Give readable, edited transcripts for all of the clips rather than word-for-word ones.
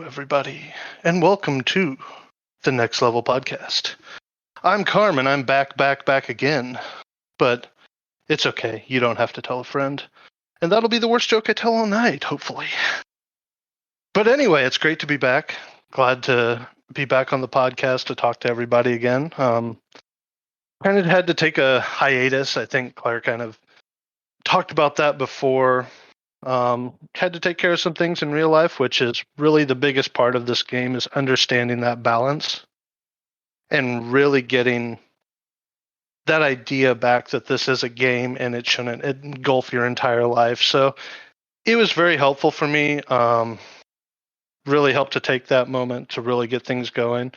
everybody, and welcome to the Next Level Podcast. I'm Carmen. I'm back again. But it's okay. You don't have to tell a friend. And that'll be the worst joke I tell all night, hopefully. But anyway, it's great to be back. Glad to be back on the podcast to talk to everybody again. Kind of had to take a hiatus. I think Claire kind of talked about that before. Had to take care of some things in real life, which is really the biggest part of this game, is understanding that balance and really getting that idea back that this is a game and it shouldn't engulf your entire life. So it was very helpful for me. Really helped to take that moment to really get things going.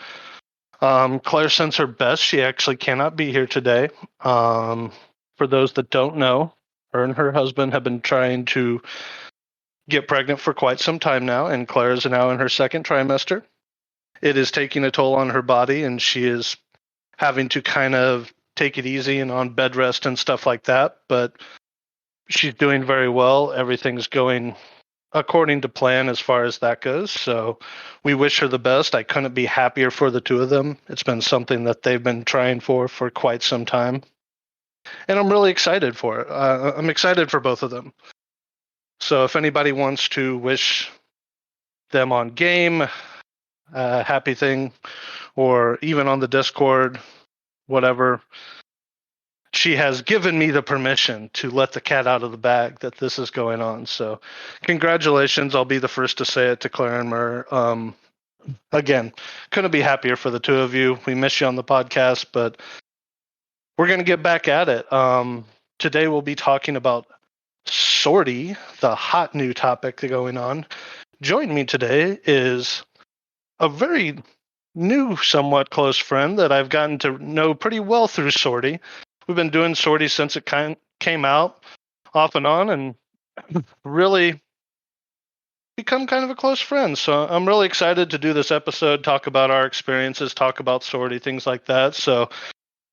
Claire sends her best. She actually cannot be here today. For those that don't know, her and her husband have been trying to get pregnant for quite some time now, and Claire is now in her second trimester. It is taking a toll on her body, and she is having to kind of take it easy and on bed rest and stuff like that, but she's doing very well. Everything's going according to plan as far as that goes, so we wish her the best. I couldn't be happier for the two of them. It's been something that they've been trying for quite some time, and I'm really excited for it. I'm excited for both of them. So if anybody wants to wish them on game, happy thing, or even on the Discord, whatever, she has given me the permission to let the cat out of the bag that this is going on. So congratulations. I'll be the first to say it to Claire and Mur. Again, couldn't be happier for the two of you. We miss you on the podcast, but we're going to get back at it. Today we'll be talking about Sortie, the hot new topic going on. Joining me today is a very new, somewhat close friend that I've gotten to know pretty well through Sortie. We've been doing Sortie since it came out, off and on, and really become kind of a close friend. So I'm really excited to do this episode, talk about our experiences, talk about Sortie, things like that. So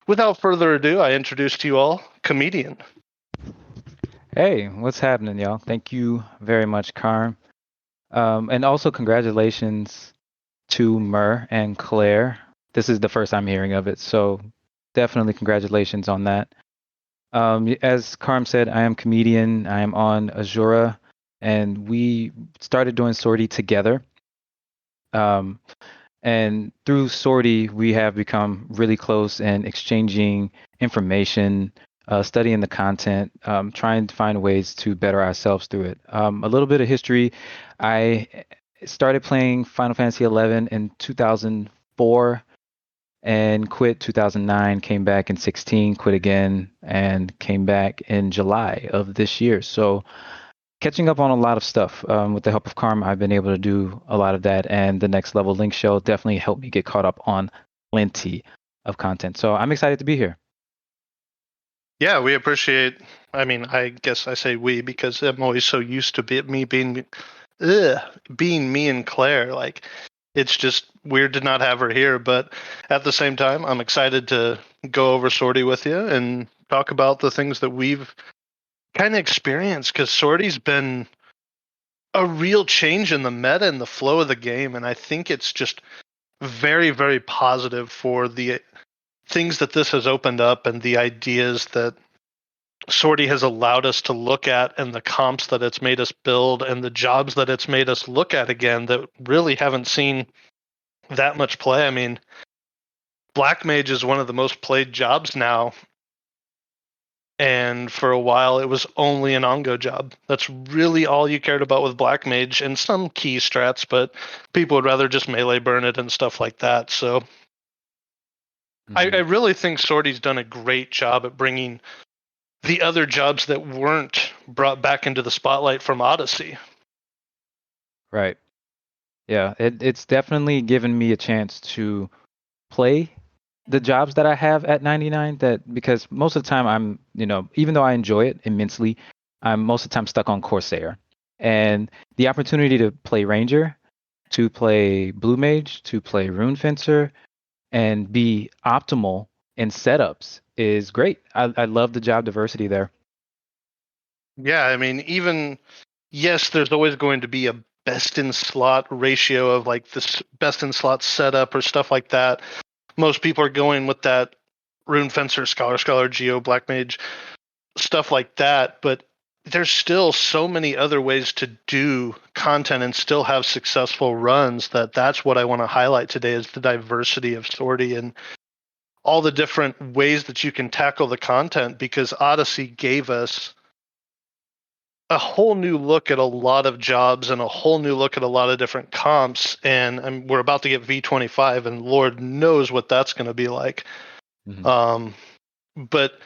without further ado, I introduce to you all Comedian. Hey, what's happening, y'all? Thank you very much, Carm. And also congratulations to Mur and Claire. This is the first I'm hearing of it, so definitely congratulations on that. As Carm said, I am Comedian. I am on Azura, and we started doing Sortie together. And through Sortie, we have become really close and exchanging information, studying the content, trying to find ways to better ourselves through it. A little bit of history. I started playing Final Fantasy XI in 2004 and quit 2009, came back in 16, quit again, and came back in July of this year. So catching up on a lot of stuff. With the help of Karma, I've been able to do a lot of that, and the Next Level Link Show definitely helped me get caught up on plenty of content. So I'm excited to be here. Yeah, we appreciate. I mean, I guess I say we because I'm always so used to being me and Claire. Like, it's just weird to not have her here. But at the same time, I'm excited to go over Sortie with you and talk about the things that we've kind of experienced, because Sortie's been a real change in the meta and the flow of the game, and I think it's just very, very positive for the things that this has opened up and the ideas that Sortie has allowed us to look at, and the comps that it's made us build, and the jobs that it's made us look at again that really haven't seen that much play. I mean, Black Mage is one of the most played jobs now, and for a while it was only an Ongo job. That's really all you cared about with Black Mage, and some key strats, but people would rather just melee burn it and stuff like that. So I really think Sortie's done a great job at bringing the other jobs that weren't brought back into the spotlight from Odyssey. Right. Yeah, it's definitely given me a chance to play the jobs that I have at 99, because most of the time I'm, even though I enjoy it immensely, I'm most of the time stuck on Corsair. And the opportunity to play Ranger, to play Blue Mage, to play Rune Fencer, and be optimal in setups is great. I love the job diversity there. Yeah, I mean, yes, there's always going to be a best in slot ratio of like this best in slot setup or stuff like that. Most people are going with that Rune Fencer, Scholar, Geo, Black Mage, stuff like that. But there's still so many other ways to do content and still have successful runs that's what I want to highlight today is the diversity of Sortie and all the different ways that you can tackle the content, because Odyssey gave us a whole new look at a lot of jobs and a whole new look at a lot of different comps. And we're about to get V25, and Lord knows what that's going to be like. Mm-hmm. But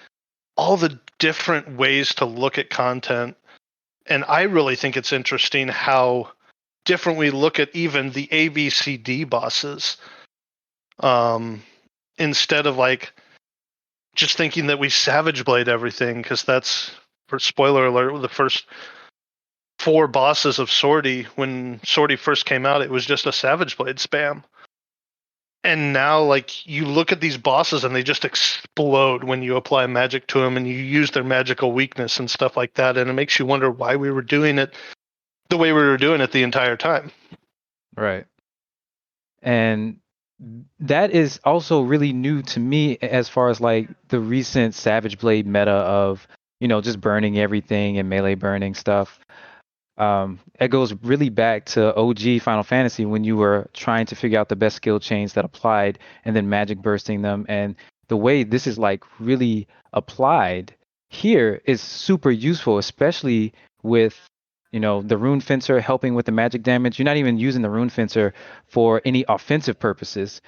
all the different ways to look at content. And I really think it's interesting how different we look at even the ABCD bosses. Instead of like just thinking that we Savage Blade everything, because that's, for spoiler alert, the first 4 bosses of Sortie, when Sortie first came out, it was just a Savage Blade spam. And now, like, you look at these bosses and they just explode when you apply magic to them and you use their magical weakness and stuff like that. And it makes you wonder why we were doing it the way we were doing it the entire time. Right. And that is also really new to me as far as like the recent Savage Blade meta of, just burning everything and melee burning stuff. It goes really back to OG Final Fantasy when you were trying to figure out the best skill chains that applied and then magic bursting them. And the way this is like really applied here is super useful, especially with the Rune Fencer helping with the magic damage. You're not even using the Rune Fencer for any offensive purposes.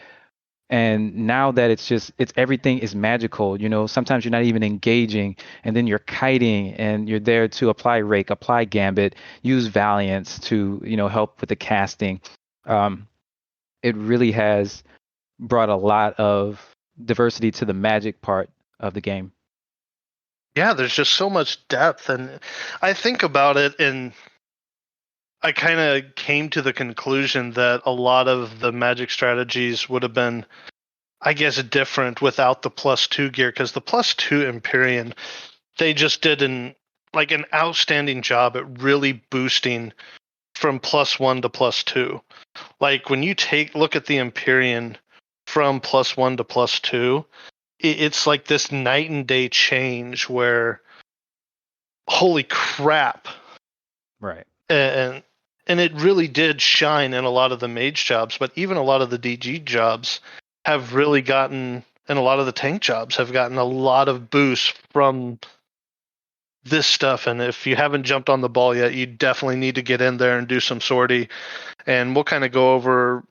And now that it's everything is magical, sometimes you're not even engaging, and then you're kiting and you're there to apply Rake, apply Gambit, use Valiance to, help with the casting. It really has brought a lot of diversity to the magic part of the game. Yeah, there's just so much depth. And I think about it, and I kind of came to the conclusion that a lot of the magic strategies would have been, I guess, different without the +2 gear, because the +2 Empyrean, they just did an outstanding job at really boosting from +1 to +2. Like when you look at the Empyrean from +1 to +2, it's like this night and day change where, holy crap. Right. And it really did shine in a lot of the mage jobs, but even a lot of the DG jobs have really gotten, and a lot of the tank jobs have gotten a lot of boost from this stuff. And if you haven't jumped on the ball yet, you definitely need to get in there and do some Sortie. And we'll kind of go over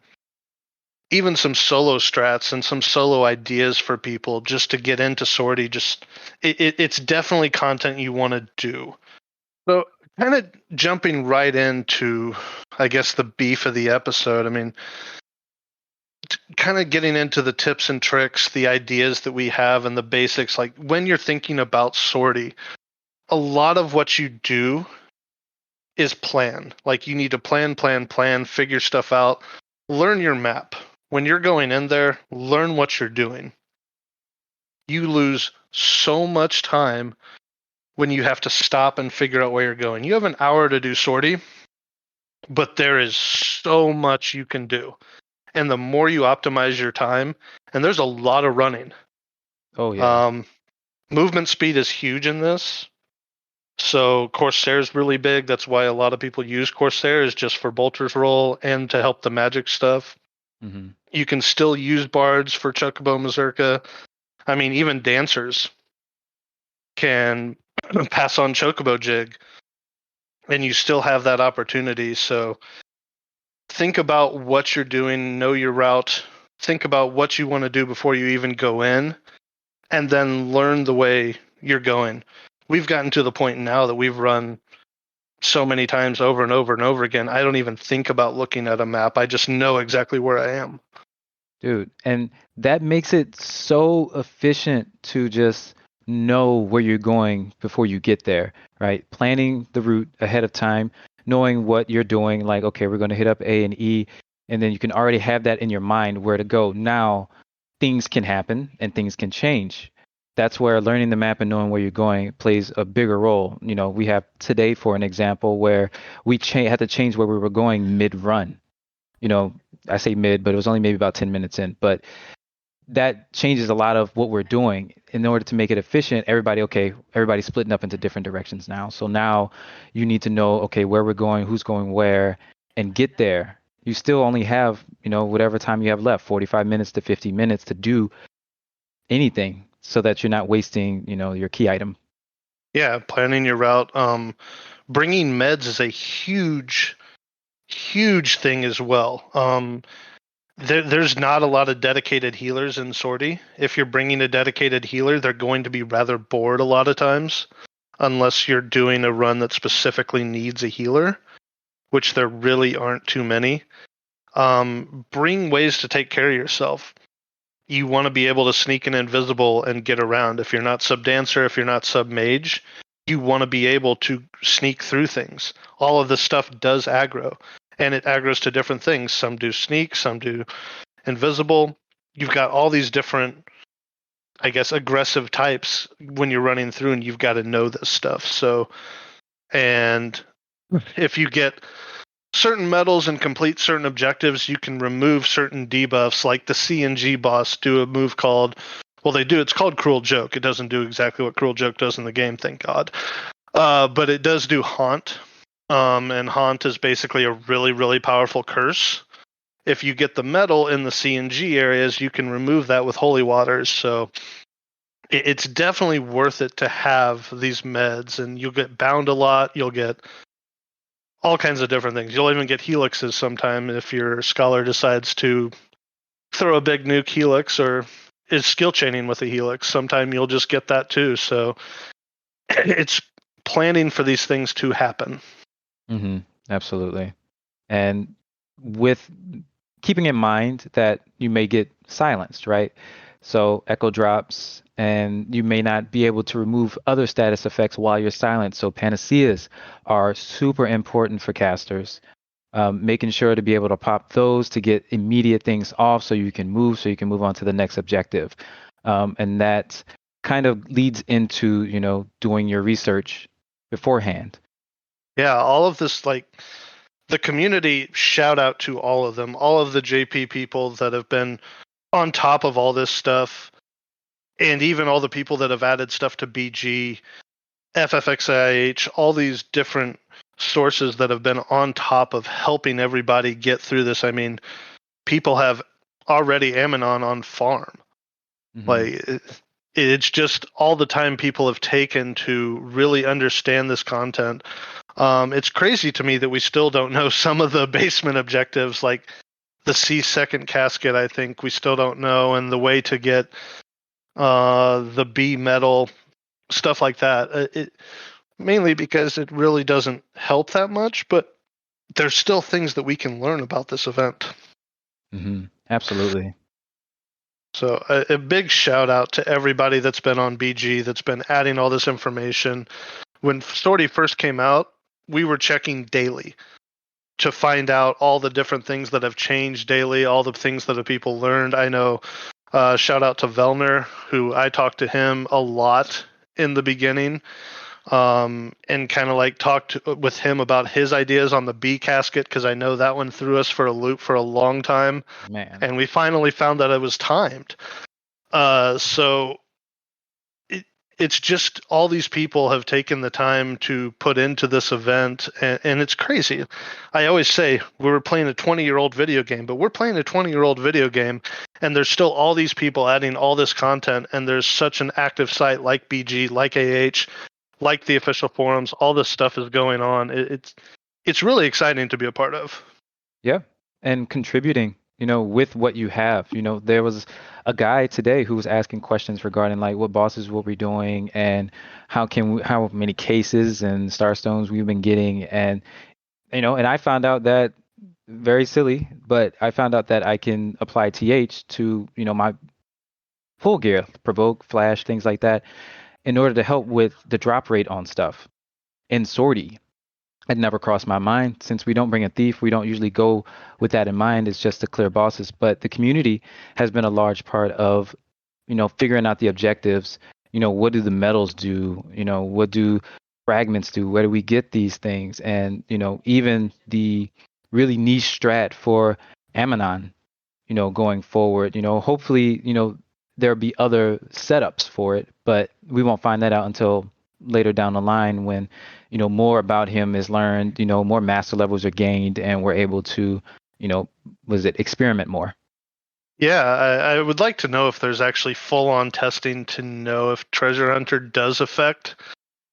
even some solo strats and some solo ideas for people just to get into Sortie. It's definitely content you want to do. So kind of jumping right into, I guess, the beef of the episode. I mean, kind of getting into the tips and tricks, the ideas that we have and the basics. Like when you're thinking about Sortie, a lot of what you do is plan. Like you need to plan, figure stuff out, learn your map. When you're going in there, learn what you're doing. You lose so much time when you have to stop and figure out where you're going. You have an hour to do Sortie, but there is so much you can do. And the more you optimize your time, and there's a lot of running. Oh, yeah. Movement speed is huge in this. So Corsair is really big. That's why a lot of people use Corsair, is just for Bolter's roll and to help the magic stuff. Mm-hmm. You can still use bards for Chocobo Mazurka. I mean, even dancers can pass on Chocobo Jig, and you still have that opportunity. So think about what you're doing, know your route, think about what you want to do before you even go in, and then learn the way you're going. We've gotten to the point now that we've run so many times over and over and over again, I don't even think about looking at a map. I just know exactly where I am. Dude, and that makes it so efficient to just know where you're going before you get there, right? Planning the route ahead of time, knowing what you're doing, like, okay, we're going to hit up A and E, and then you can already have that in your mind where to go. Now, things can happen and things can change. that's where learning the map and knowing where you're going plays a bigger role. We have today, for an example, where we had to change where we were going mid-run. I say mid, but it was only maybe about 10 minutes in. But that changes a lot of what we're doing. In order to make it efficient, everybody's splitting up into different directions now. So now you need to know, okay, where we're going, who's going where, and get there. You still only have, whatever time you have left, 45 minutes to 50 minutes to do anything so that you're not wasting, your key item. Yeah, planning your route. Bringing meds is a huge, huge thing as well. There's not a lot of dedicated healers in Sortie. If you're bringing a dedicated healer, they're going to be rather bored a lot of times, unless you're doing a run that specifically needs a healer, which there really aren't too many. Bring ways to take care of yourself. You want to be able to sneak in invisible and get around. If you're not sub dancer, if you're not sub mage, you want to be able to sneak through things. All of this stuff does aggro, and it aggroes to different things. Some do sneak, some do invisible. You've got all these different, I guess, aggressive types when you're running through, and you've got to know this stuff. So, and if you get certain medals and complete certain objectives, you can remove certain debuffs. Like the CNG boss do a move called, it's called Cruel Joke. It doesn't do exactly what Cruel Joke does in the game, thank God. But it does do Haunt. And Haunt is basically a really, really powerful curse. If you get the medal in the CNG areas, you can remove that with Holy Waters. So it's definitely worth it to have these meds, and you'll get bound a lot. You'll get all kinds of different things. You'll even get helixes sometime if your scholar decides to throw a big nuke helix or is skill chaining with a helix. Sometime you'll just get that too. So it's planning for these things to happen. Absolutely. And with keeping in mind that you may get silenced, right? So echo drops, and you may not be able to remove other status effects while you're silent. So panaceas are super important for casters. Making sure to be able to pop those to get immediate things off so you can move on to the next objective. And that kind of leads into, doing your research beforehand. Yeah, all of this, like, the community, shout out to all of them, all of the JP people that have been on top of all this stuff, and even all the people that have added stuff to BG, FFXIH, all these different sources that have been on top of helping everybody get through this. I mean, people have already Ammonon on farm. Like, it's just all the time people have taken to really understand this content. It's crazy to me that we still don't know some of the basement objectives, like the C second casket. I think we still don't know, and the way to get the B medal, stuff like that. Mainly because it really doesn't help that much, but there's still things that we can learn about this event. Absolutely. So a big shout out to everybody that's been on BG, that's been adding all this information. When Sortie first came out, we were checking daily to find out all the different things that have changed daily, all the things that the people learned. I know, shout out to Velner, who I talked to him a lot in the beginning, and kind of like talked with him about his ideas on the B casket, because I know that one threw us for a loop for a long time. Man. And we finally found that it was timed. So it's just all these people have taken the time to put into this event, and it's crazy. I always say we were playing a 20-year-old video game, but we're playing a 20-year-old video game, and there's still all these people adding all this content, and there's such an active site like BG, like AH, like the official forums. All this stuff is going on. It's really exciting to be a part of. Yeah, and contributing, with what you have. There was a guy today who was asking questions regarding like what bosses we'll be doing and how many cases and starstones we've been getting, and and I found out that, very silly, but I found out that I can apply TH to my full gear, provoke, flash, things like that, in order to help with the drop rate on stuff. In Sortie, it never crossed my mind. Since we don't bring a thief, we don't usually go with that in mind. It's just to clear bosses. But the community has been a large part of, figuring out the objectives what do the metals do? What do fragments do? Where do we get these things? And, even the really niche strat for Amanon, going forward, hopefully, there'll be other setups for it, but we won't find that out until later down the line when, more about him is learned, more master levels are gained, and we're able to, experiment more. Yeah, I would like to know if there's actually full-on testing to know if Treasure Hunter does affect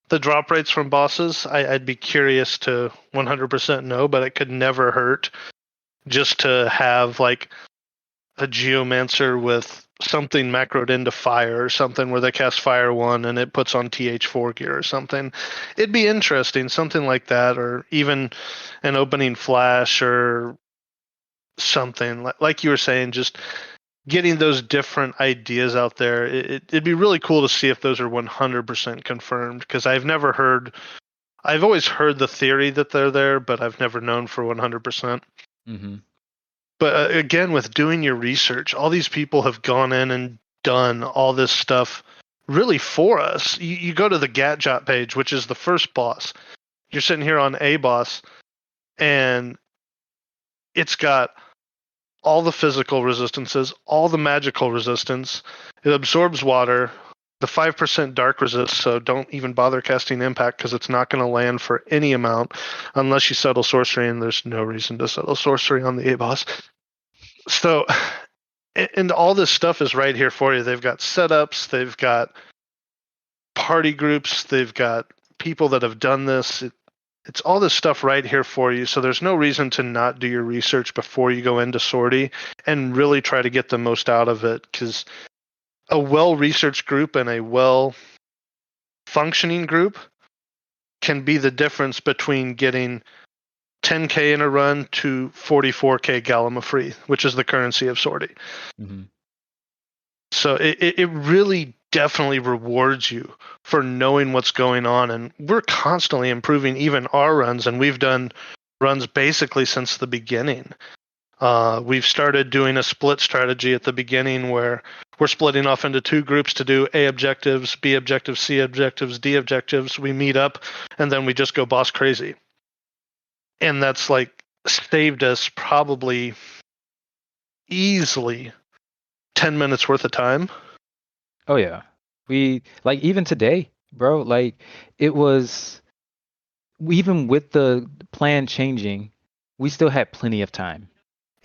the drop rates from bosses. I'd be curious to 100% know, but it could never hurt just to have like a Geomancer with something macroed into fire or something where they cast Fire 1 and it puts on TH4 gear or something. It'd be interesting, something like that, or even an opening flash or something. Like you were saying, just getting those different ideas out there. It'd be really cool to see if those are 100% confirmed, because I've always heard the theory that they're there, but I've never known for 100%. Mm-hmm. But again, with doing your research, all these people have gone in and done all this stuff really for us. You go to the Gatjot page, which is the first boss. You're sitting here on a boss, and it's got all the physical resistances, all the magical resistance. It absorbs water, the 5% dark resist, so don't even bother casting impact because it's not going to land for any amount unless you settle sorcery, and there's no reason to settle sorcery on the A boss. So, and all this stuff is right here for you. They've got setups, they've got party groups, they've got people that have done this. It's all this stuff right here for you. So there's no reason to not do your research before you go into Sortie and really try to get the most out of it, because a well-researched group and a well-functioning group can be the difference between getting 10K in a run to 44K Galima free, which is the currency of Sortie. Mm-hmm. So it really definitely rewards you for knowing what's going on. And we're constantly improving even our runs, and we've done runs basically since the beginning. We've started doing a split strategy at the beginning where we're splitting off into two groups to do A objectives, B objectives, C objectives, D objectives. We meet up, and then we just go boss crazy. And that's like saved us probably easily 10 minutes worth of time. Oh yeah. We like even today, bro, like it was even with the plan changing, we still had plenty of time.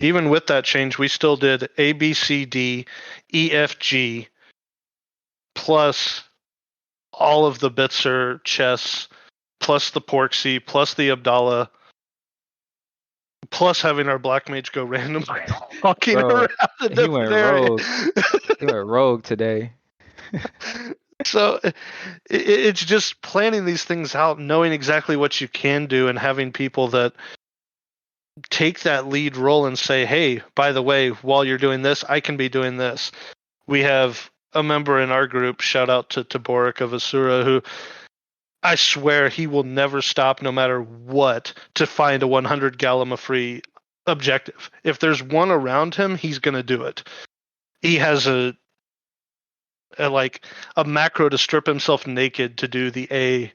Even with that change, we still did A, B, C, D, E, F, G, plus all of the Bitzer chests, plus the Porksy, plus the Abdallah, plus having our Black Mage go randomly walking Bro, around the he went different area. rogue. He went rogue today. So it's just planning these things out, knowing exactly what you can do, and having people that take that lead role and say, hey, by the way, while you're doing this, I can be doing this. We have a member in our group, shout out to Boric of Asura, who I swear he will never stop, no matter what, to find a 100 Galima free objective. If there's one around him, he's going to do it. He has a macro to strip himself naked to do the A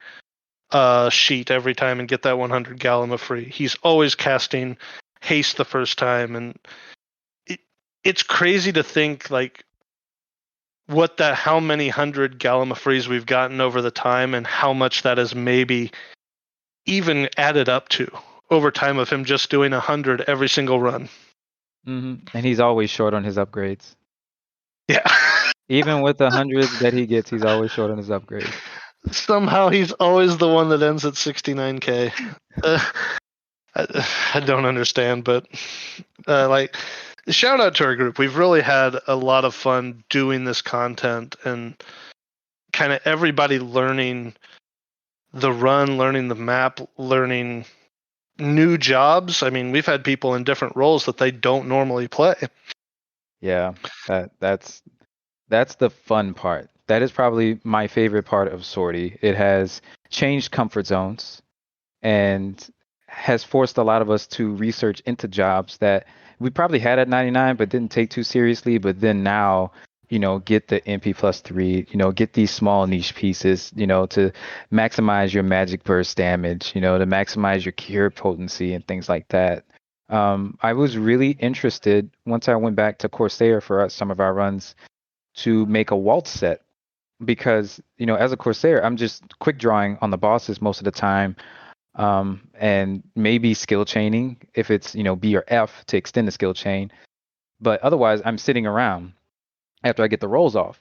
sheet every time and get that 100 Galima free. He's always casting haste the first time, and it's crazy to think like how many 100 Galima frees we've gotten over the time, and how much that has maybe even added up to over time of him just doing 100 every single run. Mm-hmm. And he's always short on his upgrades. Yeah. Even with the hundreds that he gets, he's always short on his upgrades. Somehow he's always the one that ends at 69K. I don't understand, but shout out to our group. We've really had a lot of fun doing this content, and kind of everybody learning the run, learning the map, learning new jobs. I mean, we've had people in different roles that they don't normally play. Yeah, that's the fun part. That is probably my favorite part of Sortie. It has changed comfort zones and has forced a lot of us to research into jobs that we probably had at 99 but didn't take too seriously. But then now get the MP plus 3, get these small niche pieces, to maximize your magic burst damage, to maximize your cure potency and things like that. I was really interested once I went back to Corsair for some of our runs to make a waltz set because, as a Corsair, I'm just quick drawing on the bosses most of the time, and maybe skill chaining if it's, B or F to extend the skill chain. But otherwise, I'm sitting around after I get the rolls off.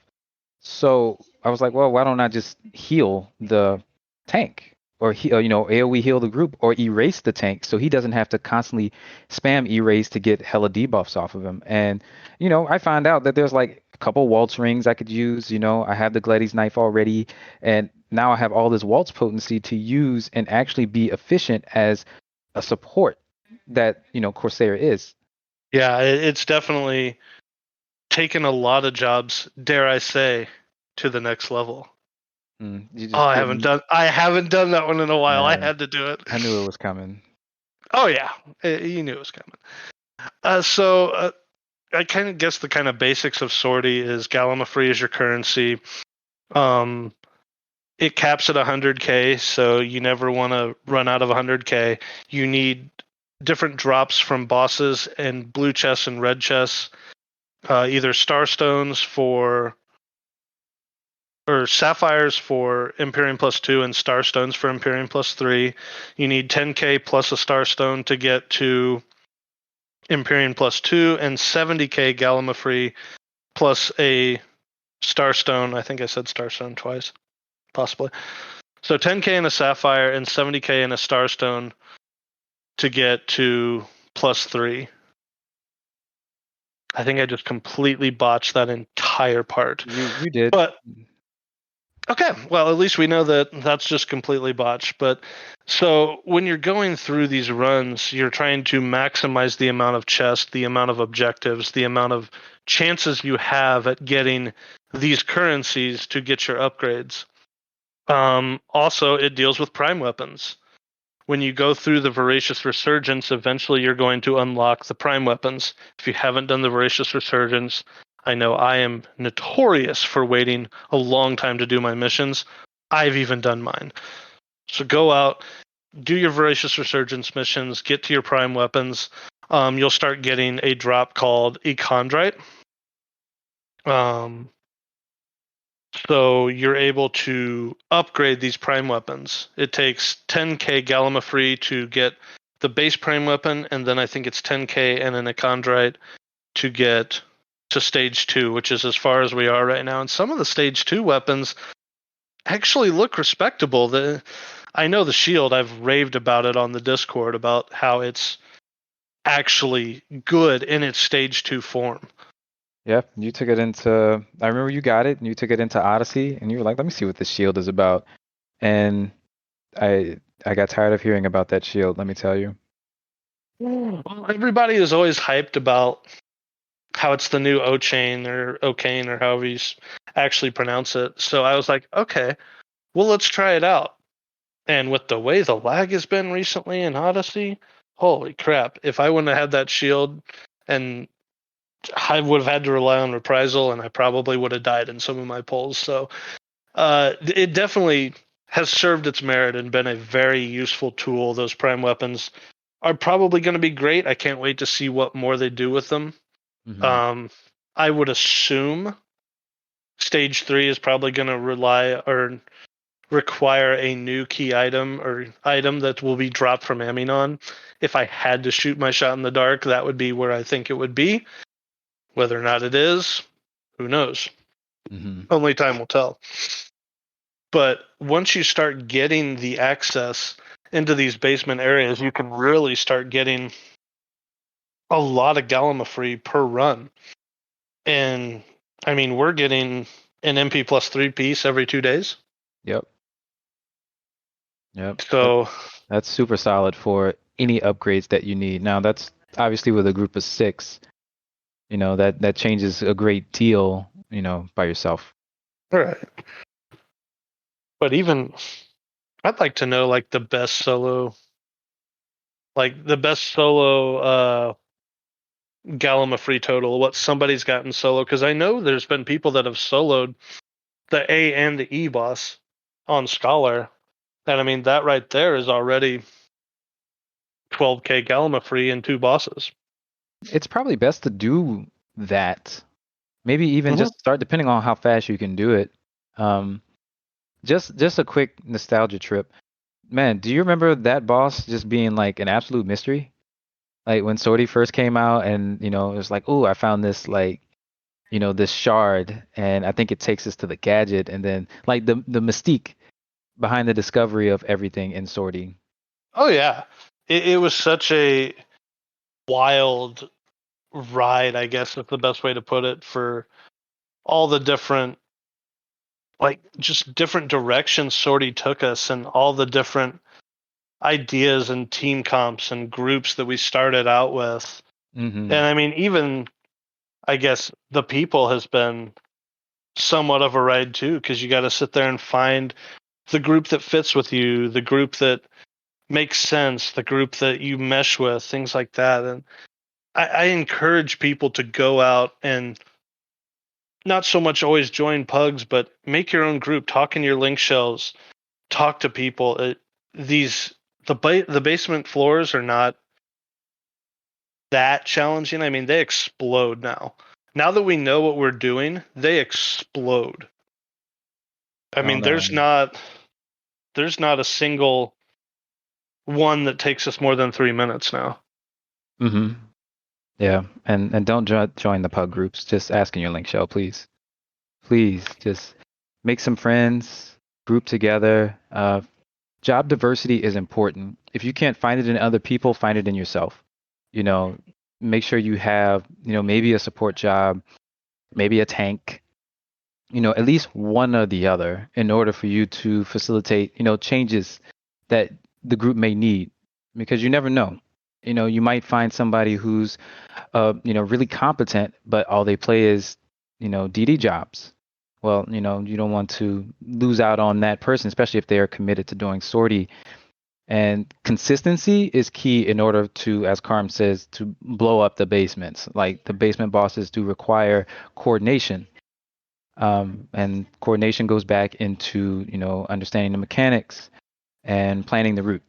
So I was like, well, why don't I just heal the tank or AoE heal the group or erase the tank so he doesn't have to constantly spam erase to get hella debuffs off of him. And I find out that there's like a couple waltz rings I could use. I have the Gladys knife already, and now I have all this waltz potency to use and actually be efficient as a support that Corsair is. Yeah, it's definitely taken a lot of jobs, dare I say, to the next level. You Oh, just couldn't. I haven't done that one in a while. I Yeah, had to do it. I knew it was coming. Oh yeah, you knew it was coming. So I kind of guess the kind of basics of Sortie is Gallimafree is your currency. Um, it caps at 100k, so you never want to run out of 100k. You need different drops from bosses and blue chests and red chests. Either starstones or sapphires for Imperium plus 2 and starstones for Imperium plus 3. You need 10k plus a starstone to get to Imperium plus 2 and 70k Gallimafree plus a starstone. I think I said starstone twice, possibly. So 10k in a sapphire and 70k in a starstone to get to plus 3. I think I just completely botched that entire part. You did. But okay, well, at least we know that that's just completely botched. But so when you're going through these runs, you're trying to maximize the amount of chests, the amount of objectives, the amount of chances you have at getting these currencies to get your upgrades. Also, it deals with prime weapons. When you go through the Voracious Resurgence, eventually you're going to unlock the prime weapons. If you haven't done the Voracious Resurgence, I know I am notorious for waiting a long time to do my missions. I've even done mine. So go out, do your Voracious Resurgence missions, get to your prime weapons. You'll start getting a drop called Echondrite. So you're able to upgrade these prime weapons. It takes 10k Gallimafree to get the base prime weapon, and then I think it's 10k and an Echondrite to get to stage 2, which is as far as we are right now. And some of the stage 2 weapons actually look respectable. I know the shield, I've raved about it on the Discord about how it's actually good in its stage 2 form. Yeah, you took it into. I remember you got it, and you took it into Odyssey, and you were like, "Let me see what this shield is about." And I got tired of hearing about that shield. Let me tell you. Well, everybody is always hyped about how it's the new O-Chain or O'Kane or however you actually pronounce it. So I was like, okay, well, let's try it out. And with the way the lag has been recently in Odyssey, holy crap. If I wouldn't have had that shield, and I would have had to rely on reprisal, and I probably would have died in some of my pulls. So it definitely has served its merit and been a very useful tool. Those prime weapons are probably going to be great. I can't wait to see what more they do with them. Mm-hmm. I would assume stage 3 is probably going to rely or require a new key item or item that will be dropped from Aminon. If I had to shoot my shot in the dark, that would be where I think it would be. Whether or not it is, who knows? Mm-hmm. Only time will tell. But once you start getting the access into these basement areas, you can really start getting a lot of Gallimafree per run. And I mean, we're getting an MP plus 3 piece every 2 days. Yep. Yep. So That's super solid for any upgrades that you need. Now, that's obviously with a group of 6. That changes a great deal. By yourself. all right. But even I'd like to know like the best solo Gallimafree total, what somebody's gotten solo, because I know there's been people that have soloed the A and the E boss on Scholar. And I mean, that right there is already 12k Gallimafree and 2 bosses. It's probably best to do that. Maybe even Mhm. just start, depending on how fast you can do it. Um, just a quick nostalgia trip. Man, do you remember that boss just being like an absolute mystery? Like when Sortie first came out, and it was like, oh, I found this like this shard, and I think it takes us to the gadget, and then like the mystique behind the discovery of everything in Sortie. Oh, yeah. It was such a wild ride, I guess is the best way to put it, for all the different, like, just different directions Sortie took us, and all the different ideas and team comps and groups that we started out with. Mm-hmm. And I mean, even, I guess, the people has been somewhat of a ride too, because you got to sit there and find the group that fits with you, the group that makes sense, the group that you mesh with, things like that. And I encourage people to go out and not so much always join pugs, but make your own group, talk in your link shells, talk to people. The basement floors are not that challenging. I mean, they explode now. Now that we know what we're doing, they explode. I Oh mean, no. there's not a single one that takes us more than 3 minutes now. Mm-hmm. Yeah, and don't join the pug groups. Just ask in your link shell, please. Please, just make some friends, group together. Job diversity is important. If you can't find it in other people, find it in yourself. You know, make sure you have, maybe a support job, maybe a tank, at least one or the other in order for you to facilitate, changes that the group may need, because you never know. You might find somebody who's really competent, but all they play is, DD jobs. Well, you don't want to lose out on that person, especially if they are committed to doing sortie. And consistency is key in order to, as Carm says, to blow up the basements. Like the basement bosses do require coordination. And coordination goes back into, understanding the mechanics and planning the route,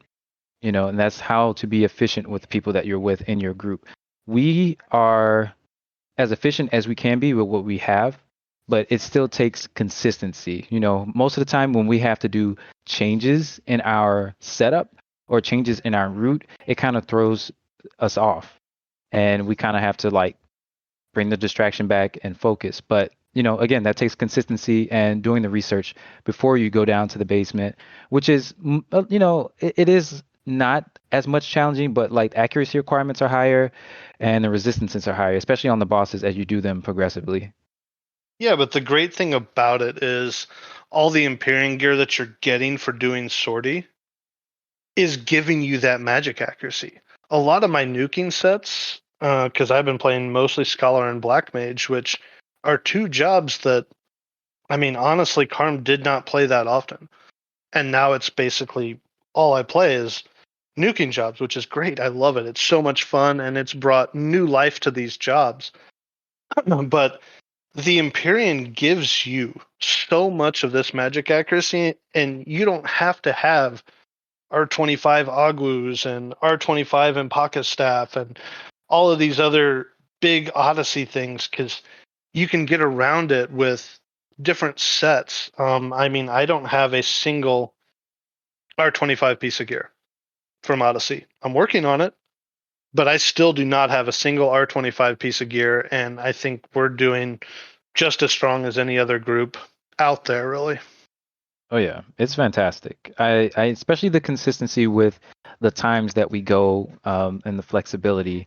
and that's how to be efficient with the people that you're with in your group. We are as efficient as we can be with what we have, but it still takes consistency. Most of the time when we have to do changes in our setup or changes in our route, it kind of throws us off. And we kind of have to like bring the distraction back and focus. But again, that takes consistency and doing the research before you go down to the basement, which is, it is not as much challenging, but like accuracy requirements are higher and the resistances are higher, especially on the bosses as you do them progressively. Yeah, but the great thing about it is all the Empyrean gear that you're getting for doing sortie is giving you that magic accuracy. A lot of my nuking sets, because I've been playing mostly Scholar and Black Mage, which are 2 jobs that, I mean, honestly, Karm did not play that often. And now it's basically all I play is nuking jobs, which is great. I love it. It's so much fun, and it's brought new life to these jobs. But the Empyrean gives you so much of this magic accuracy, and you don't have to have R25 Agwus and R25 and Pocket Staff and all of these other big Odyssey things, because you can get around it with different sets. I mean, I don't have a single R25 piece of gear from Odyssey. I'm working on it, but I still do not have a single R25 piece of gear, and I think we're doing just as strong as any other group out there, really. Oh yeah, it's fantastic. I especially the consistency with the times that we go, and the flexibility.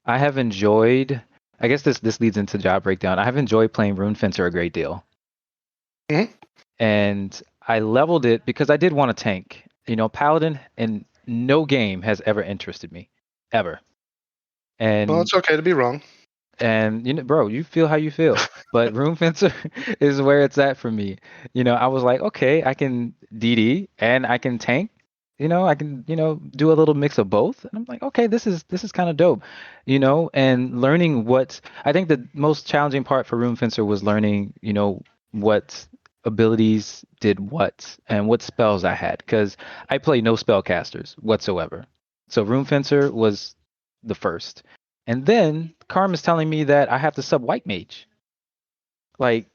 I have enjoyed. I guess this leads into job breakdown. I have enjoyed playing Rune Fencer a great deal, Mhm. and I leveled it because I did want a tank. Paladin in no game has ever interested me, ever. Well, And it's okay to be wrong. bro, you feel how you feel, but Rune Fencer is where it's at for me. I was like, okay, I can DD and I can tank. I can, do a little mix of both. And I'm like, okay, this is kind of dope, and learning what I think the most challenging part for Rune Fencer was learning, what abilities did what and what spells I had, because I play no spellcasters whatsoever. So Rune Fencer was the first. And then Karm is telling me that I have to sub White Mage. Like,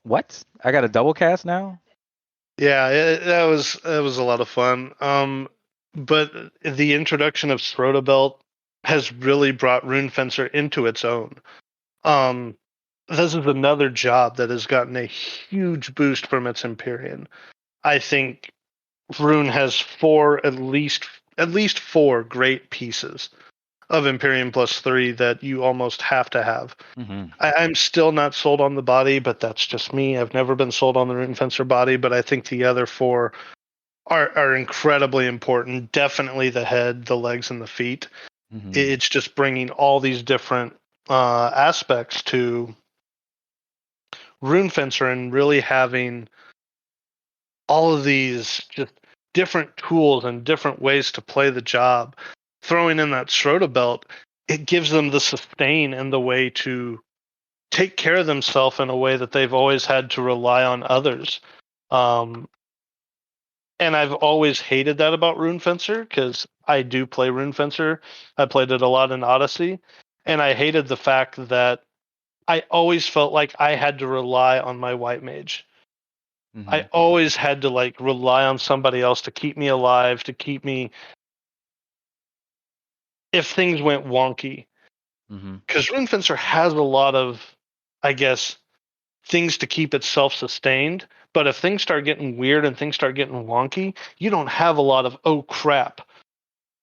what? I got a double cast now? Yeah, that was a lot of fun. But the introduction of Belt has really brought Rune Fencer into its own. Um, this is another job that has gotten a huge boost from its Empyrean. I think Rune has at least four great pieces of Imperium +3 that you almost have to have. Mm-hmm. I'm still not sold on the body, but that's just me. I've never been sold on the Rune Fencer body, but I think the other four are incredibly important. Definitely the head, the legs, and the feet. Mm-hmm. It's just bringing all these different aspects to Rune Fencer and really having all of these just different tools and different ways to play the job. Throwing in that Schroeder belt, it gives them the sustain and the way to take care of themselves in a way that they've always had to rely on others. Um, and I've always hated that about Rune Fencer because I do play Rune Fencer. I played it a lot in Odyssey, and I hated the fact that I always felt like I had to rely on my white mage. I Mm-hmm. always had to like rely on somebody else to keep me alive, to keep me if things went wonky. Mm-hmm. Because Rune Fencer has a lot of, I guess, things to keep itself sustained. But if things start getting weird and things start getting wonky, you don't have a lot of oh crap.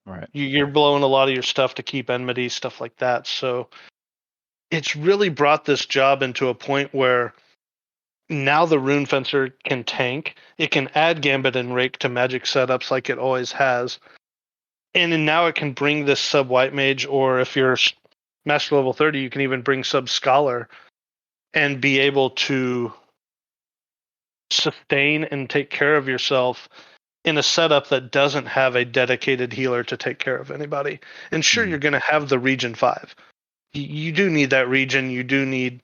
Right. You're blowing a lot of your stuff to keep enmity, stuff like that. So it's really brought this job into a point where now the Rune Fencer can tank. It can add Gambit and Rake to magic setups like it always has. And then now it can bring this sub White Mage, or if you're Master level 30, you can even bring sub Scholar and be able to sustain and take care of yourself in a setup that doesn't have a dedicated healer to take care of anybody. And sure, Mm-hmm. you're going to have the region 5. You do need that region. You do need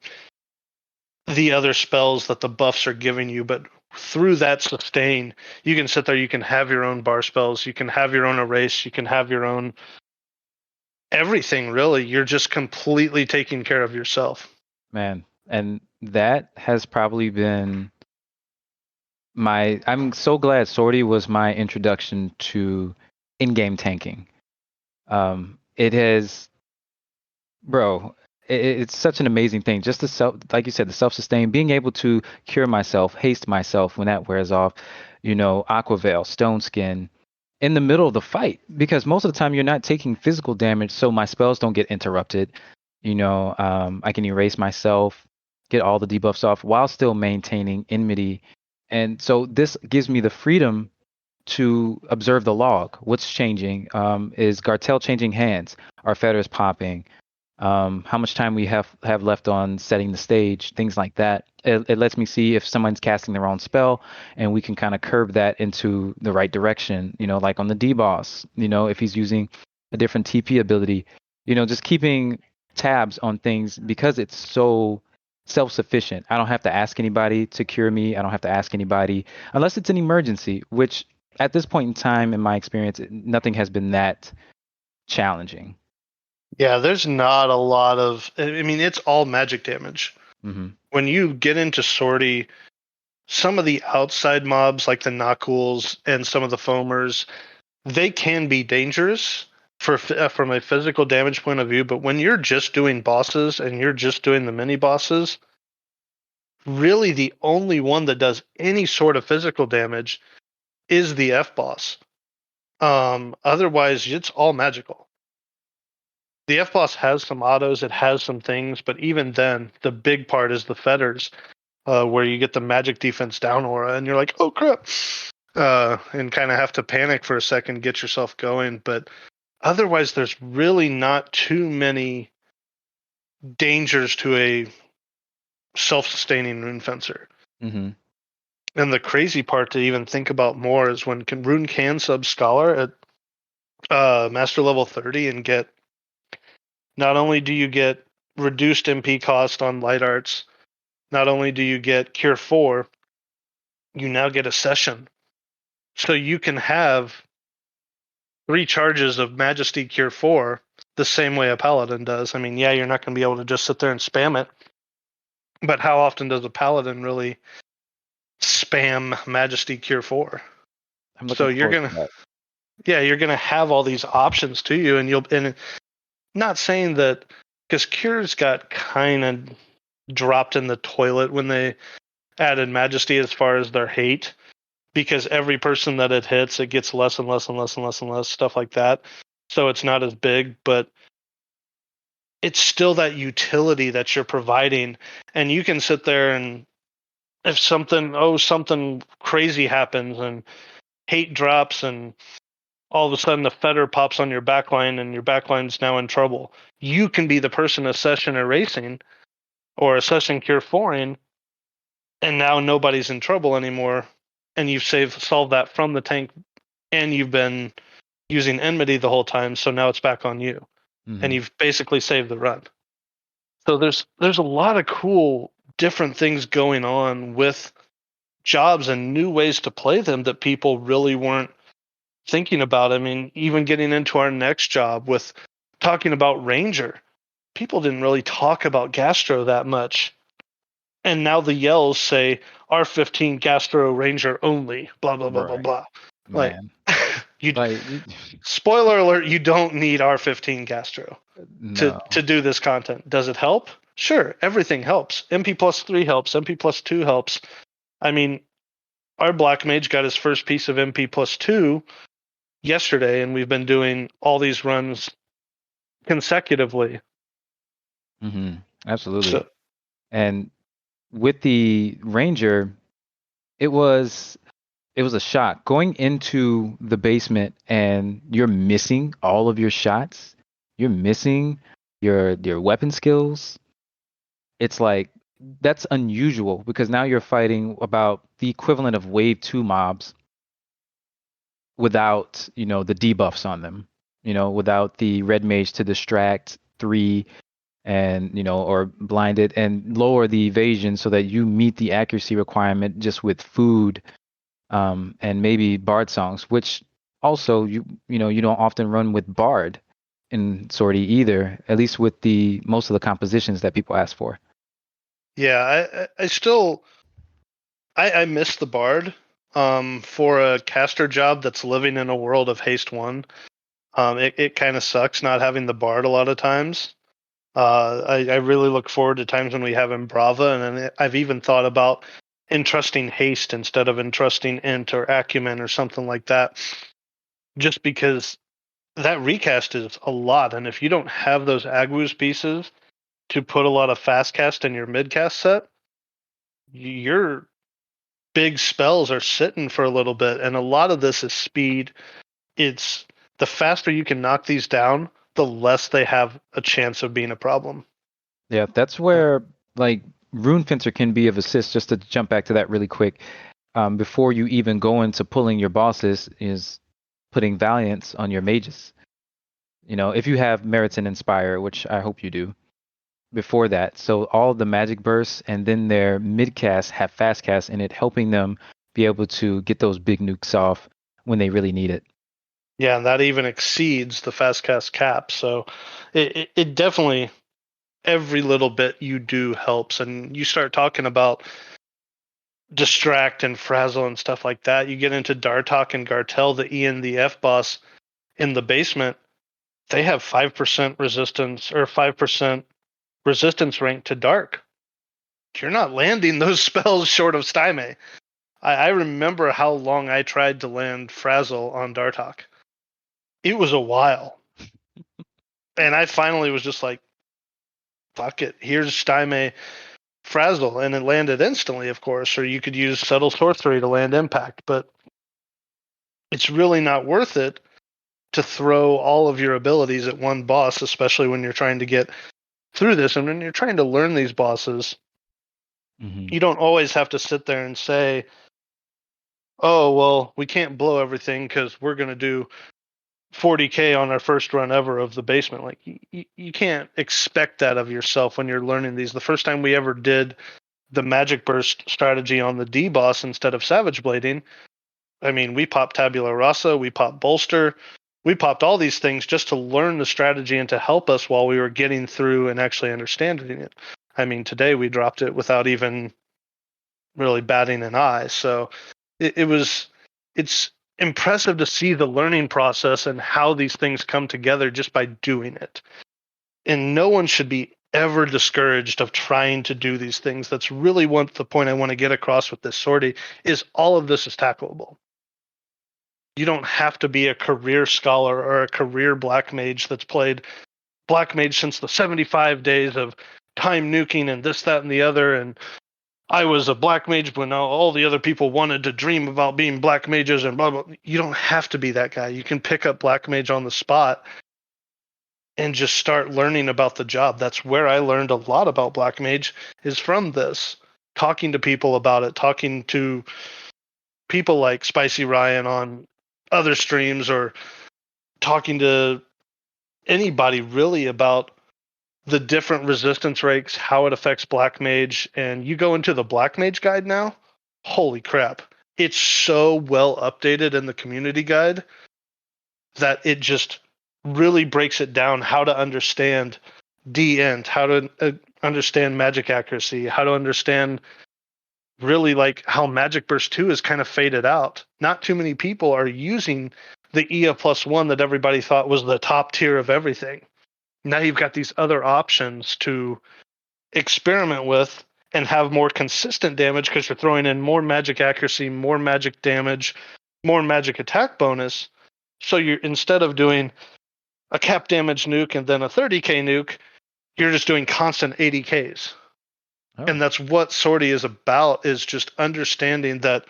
the other spells that the buffs are giving you, but through that sustain, you can sit there, you can have your own bar spells, you can have your own erase, you can have your own everything, really. You're just completely taking care of yourself. Man, and that has probably been I'm so glad Sortie was my introduction to in-game tanking. It has, bro, it's such an amazing thing. Just the self, like you said, the self-sustain, being able to cure myself, haste myself when that wears off, Aqua Veil, Stone Skin, in the middle of the fight, because most of the time you're not taking physical damage, so my spells don't get interrupted. I can erase myself, get all the debuffs off while still maintaining enmity. And so this gives me the freedom to observe the log. What's changing? Is Gartel changing hands? Are fetters popping? How much time we have left on setting the stage, things like that. It lets me see if someone's casting the wrong spell, and we can kind of curve that into the right direction. Like on the D boss, if he's using a different TP ability, just keeping tabs on things because it's so self-sufficient. I don't have to ask anybody to cure me. I don't have to ask anybody unless it's an emergency, which at this point in time, in my experience, nothing has been that challenging. Yeah, there's not a lot of. I mean, it's all magic damage. Hmm. When you get into Sortie, some of the outside mobs, like the Nakuls and some of the Foamers, they can be dangerous from a physical damage point of view. But when you're just doing bosses and you're just doing the mini bosses, really the only one that does any sort of physical damage is the F boss. Otherwise, it's all magical. The F boss has some autos, it has some things, but even then, the big part is the fetters, where you get the magic defense down aura, and you're like, oh crap, and kind of have to panic for a second, get yourself going. But otherwise, there's really not too many dangers to a self-sustaining rune fencer. Hmm. And the crazy part to even think about more is when Rune can sub Scholar at Master Level 30 and get, not only do you get reduced MP cost on Light Arts, not only do you get Cure 4, you now get a Session. So you can have 3 charges of Majesty Cure 4 the same way a Paladin does. I mean, yeah, you're not going to be able to just sit there and spam it, but how often does a Paladin really spam Majesty Cure 4? I'm So looking you're forward going to to, that. yeah, you're going to have all these options to you, and not saying that, because Cures got kind of dropped in the toilet when they added Majesty as far as their hate, because every person that it hits, it gets less and less and less and less and less, stuff like that. So it's not as big, but it's still that utility that you're providing. And you can sit there and if something crazy happens and hate drops and all of a sudden the fetter pops on your backline and your backline's now in trouble, you can be the person a session erasing or a session cure foreign, and now nobody's in trouble anymore. And you've solved that from the tank, and you've been using enmity the whole time, so now it's back on you. And Hmm. you've basically saved the run. So there's a lot of cool different things going on with jobs and new ways to play them that people really weren't thinking about. I mean, even getting into our next job with talking about Ranger, people didn't really talk about Gastro that much. And now the yells say R15 Gastro Ranger only, blah blah blah blah Right, blah. Like man. you Like, spoiler alert, you don't need R15 Gastro no. to do this content. Does it help? Sure, everything helps. MP plus 3 helps, MP plus 2 helps. I mean, our Black Mage got his first piece of MP plus 2 yesterday, and we've been doing all these runs consecutively. Hmm. Absolutely. So And with the Ranger, it was it was a shock going into the basement and you're missing all of your shots. You're missing your weapon skills. It's like that's unusual because now you're fighting about the equivalent of wave 2 mobs without, the debuffs on them. Without the red mage to distract 3 and, or blind it and lower the evasion so that you meet the accuracy requirement just with food, and maybe bard songs, which also you don't often run with bard in sortie either, at least with the most of the compositions that people ask for. yeah, I still I miss the Bard. For a caster job that's living in a world of haste one, it kind of sucks not having the Bard a lot of times. I really look forward to times when we have Imbrava, and then I've even thought about entrusting haste instead of entrusting int or acumen or something like that, just because that recast is a lot, and if you don't have those Agwoo's pieces to put a lot of fast cast in your mid cast set, your big spells are sitting for a little bit, and a lot of this is speed. It's the faster you can knock these down, the less they have a chance of being a problem. Yeah, that's where like Rune Fencer can be of assist. Just to jump back to that really quick, before you even go into pulling your bosses, is putting Valiance on your mages. If you have Merits and Inspire, which I hope you do, before that. So all the magic bursts and then their mid cast have fast cast in it, helping them be able to get those big nukes off when they really need it. Yeah, and that even exceeds the fast cast cap. So it definitely, every little bit you do helps. And you start talking about distract and frazzle and stuff like that. You get into Dartok and Gartel, the E and the F boss in the basement. They have 5% resistance or 5% resistance rank to dark. You're not landing those spells short of Stymie. I remember how long I tried to land Frazzle on Dartok. It was a while. And I finally was just like, fuck it. Here's Stymie Frazzle. And it landed instantly, of course. Or you could use Subtle Sorcery to land Impact. But it's really not worth it to throw all of your abilities at one boss, especially when you're trying to get through this. And when you're trying to learn these bosses, Hmm. you don't always have to sit there and say, oh, well, we can't blow everything because we're going to do 40K on our first run ever of the basement. Like, you can't expect that of yourself when you're learning these. The first time we ever did the Magic Burst strategy on the D boss instead of Savage Blading, I mean, we popped Tabula Rasa, we popped Bolster, we popped all these things just to learn the strategy and to help us while we were getting through and actually understanding it. I mean, today we dropped it without even really batting an eye. So it's impressive to see the learning process and how these things come together just by doing it. And no one should be ever discouraged of trying to do these things. That's really what the point I want to get across with this sortie is. All of this is tackleable. You don't have to be a career scholar or a career black mage that's played black mage since the 75 days of time nuking and this, that, and the other. And I was a black mage when all the other people wanted to dream about being black mages and blah, blah. You don't have to be that guy. You can pick up black mage on the spot and just start learning about the job. That's where I learned a lot about black mage, is from this, talking to people about it, talking to people like Spicy Ryan on other streams, or talking to anybody really about the different resistance rates, how it affects black mage. And you go into the black mage guide now, holy crap, it's so well updated in the community guide that it just really breaks it down, how to understand D-Ent, how to understand magic accuracy, how to understand really like how Magic Burst 2 is kind of faded out. Not too many people are using the EA +1 that everybody thought was the top tier of everything. Now you've got these other options to experiment with and have more consistent damage because you're throwing in more magic accuracy, more magic damage, more magic attack bonus. So you're, instead of doing a cap damage nuke and then a 30k nuke, you're just doing constant 80ks. Oh. And that's what Sortie is about, is just understanding that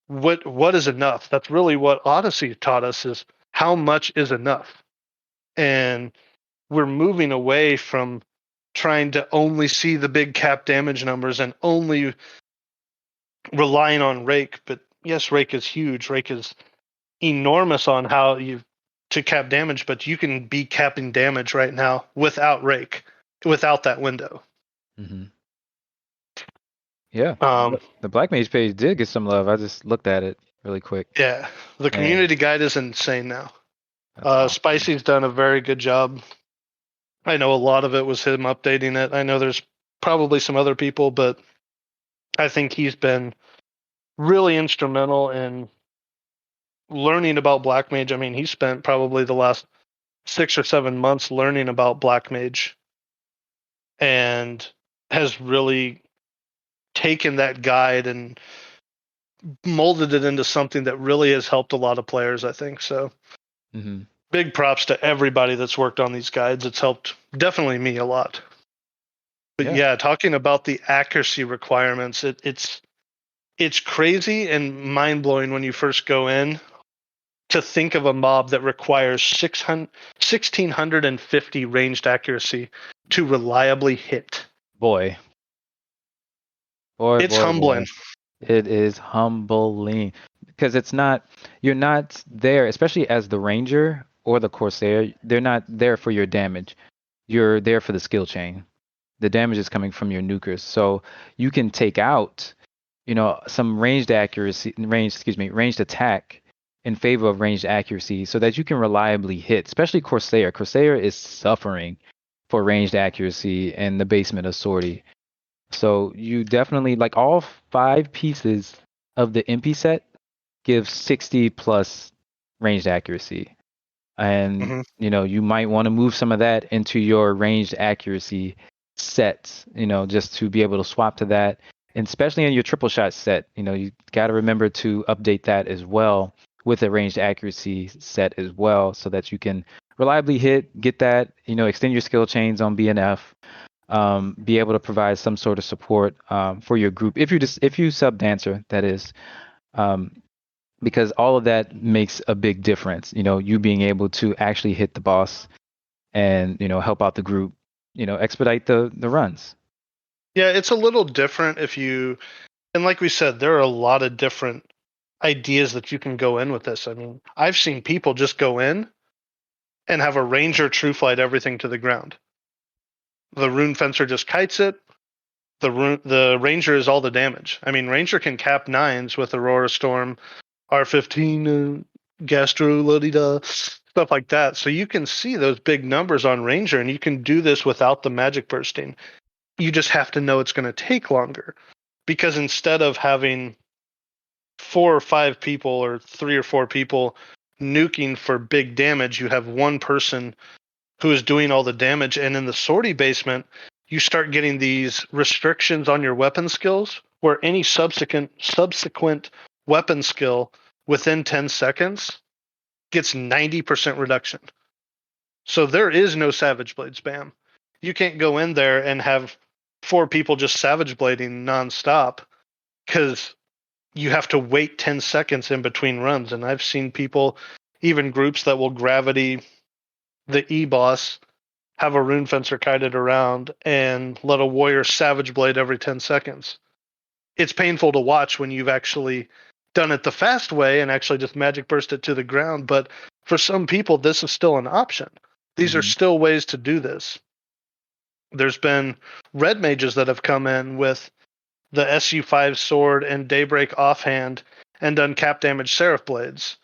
what is enough. That's really what Odyssey taught us, is how much is enough. And we're moving away from trying to only see the big cap damage numbers and only relying on Rake. But yes, Rake is huge. Rake is enormous on how you to cap damage, but you can be capping damage right now without Rake, without that window. Mm-hmm. Yeah. Um, The Black Mage page did get some love. I just looked at it really quick. yeah, the community guide is insane now. That's awesome. Spicy's done a very good job. I know a lot of it was him updating it. I know there's probably some other people, but I think he's been really instrumental in learning about Black Mage. I mean, he spent probably the last 6 or 7 months learning about Black Mage and has really taken that guide and molded it into something that really has helped a lot of players, I think. So big props to everybody that's worked on these guides. It's helped definitely me a lot. But yeah, talking about the accuracy requirements, it's crazy and mind-blowing when you first go in to think of a mob that requires 1,650 ranged accuracy to reliably hit. Boy, It's humbling. It is humbling because you're not there, especially as the ranger or the corsair. They're not there for your damage. You're there for the skill chain. The damage is coming from your nukers, so you can take out, some ranged attack in favor of ranged accuracy, so that you can reliably hit. Especially corsair. Corsair is suffering for ranged accuracy in the basement of Sortie. So you definitely, like, all 5 pieces of the MP set give 60 plus ranged accuracy. And, you might want to move some of that into your ranged accuracy sets, just to be able to swap to that. And especially in your triple shot set, you got to remember to update that as well with a ranged accuracy set as well, so that you can reliably hit, get that, extend your skill chains on BNF. Be able to provide some sort of support for your group if you sub dancer, that is, because all of that makes a big difference. You being able to actually hit the boss and help out the group, expedite the runs. Yeah, it's a little different if you, and like we said, there are a lot of different ideas that you can go in with this. I mean, I've seen people just go in and have a ranger true flight everything to the ground. The rune fencer just kites it. The ranger is all the damage. I mean, ranger can cap 9s with Aurora Storm, R15, Gastro, la-di-da, stuff like that. So you can see those big numbers on ranger, and you can do this without the magic bursting. You just have to know it's going to take longer, because instead of having 4 or 5 people or 3 or 4 people nuking for big damage, you have one person who is doing all the damage. And in the sortie basement, you start getting these restrictions on your weapon skills, where any subsequent weapon skill within 10 seconds gets 90% reduction. So there is no Savage Blade spam. You can't go in there and have 4 people just Savage Blading nonstop, because you have to wait 10 seconds in between runs. And I've seen people, even groups that will gravity the E-boss, have a rune fencer kited around and let a warrior Savage Blade every 10 seconds. It's painful to watch when you've actually done it the fast way and actually just magic burst it to the ground. But for some people, this is still an option. These are still ways to do this. There's been red mages that have come in with the SU5 sword and Daybreak offhand and done cap damage Seraph Blades.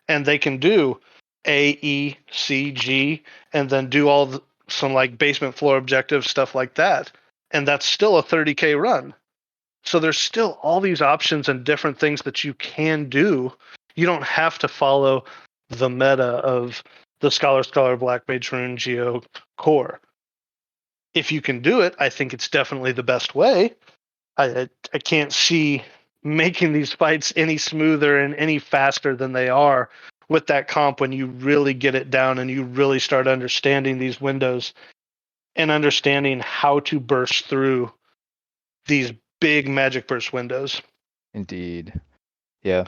And they can do A, E, C, G, and then do some like basement floor objectives, stuff like that. And that's still a 30K run. So there's still all these options and different things that you can do. You don't have to follow the meta of the Scholar, Black Mage Rune, Geo core. If you can do it, I think it's definitely the best way. I can't see making these fights any smoother and any faster than they are with that comp when you really get it down and you really start understanding these windows and understanding how to burst through these big magic burst windows. Indeed. Yeah.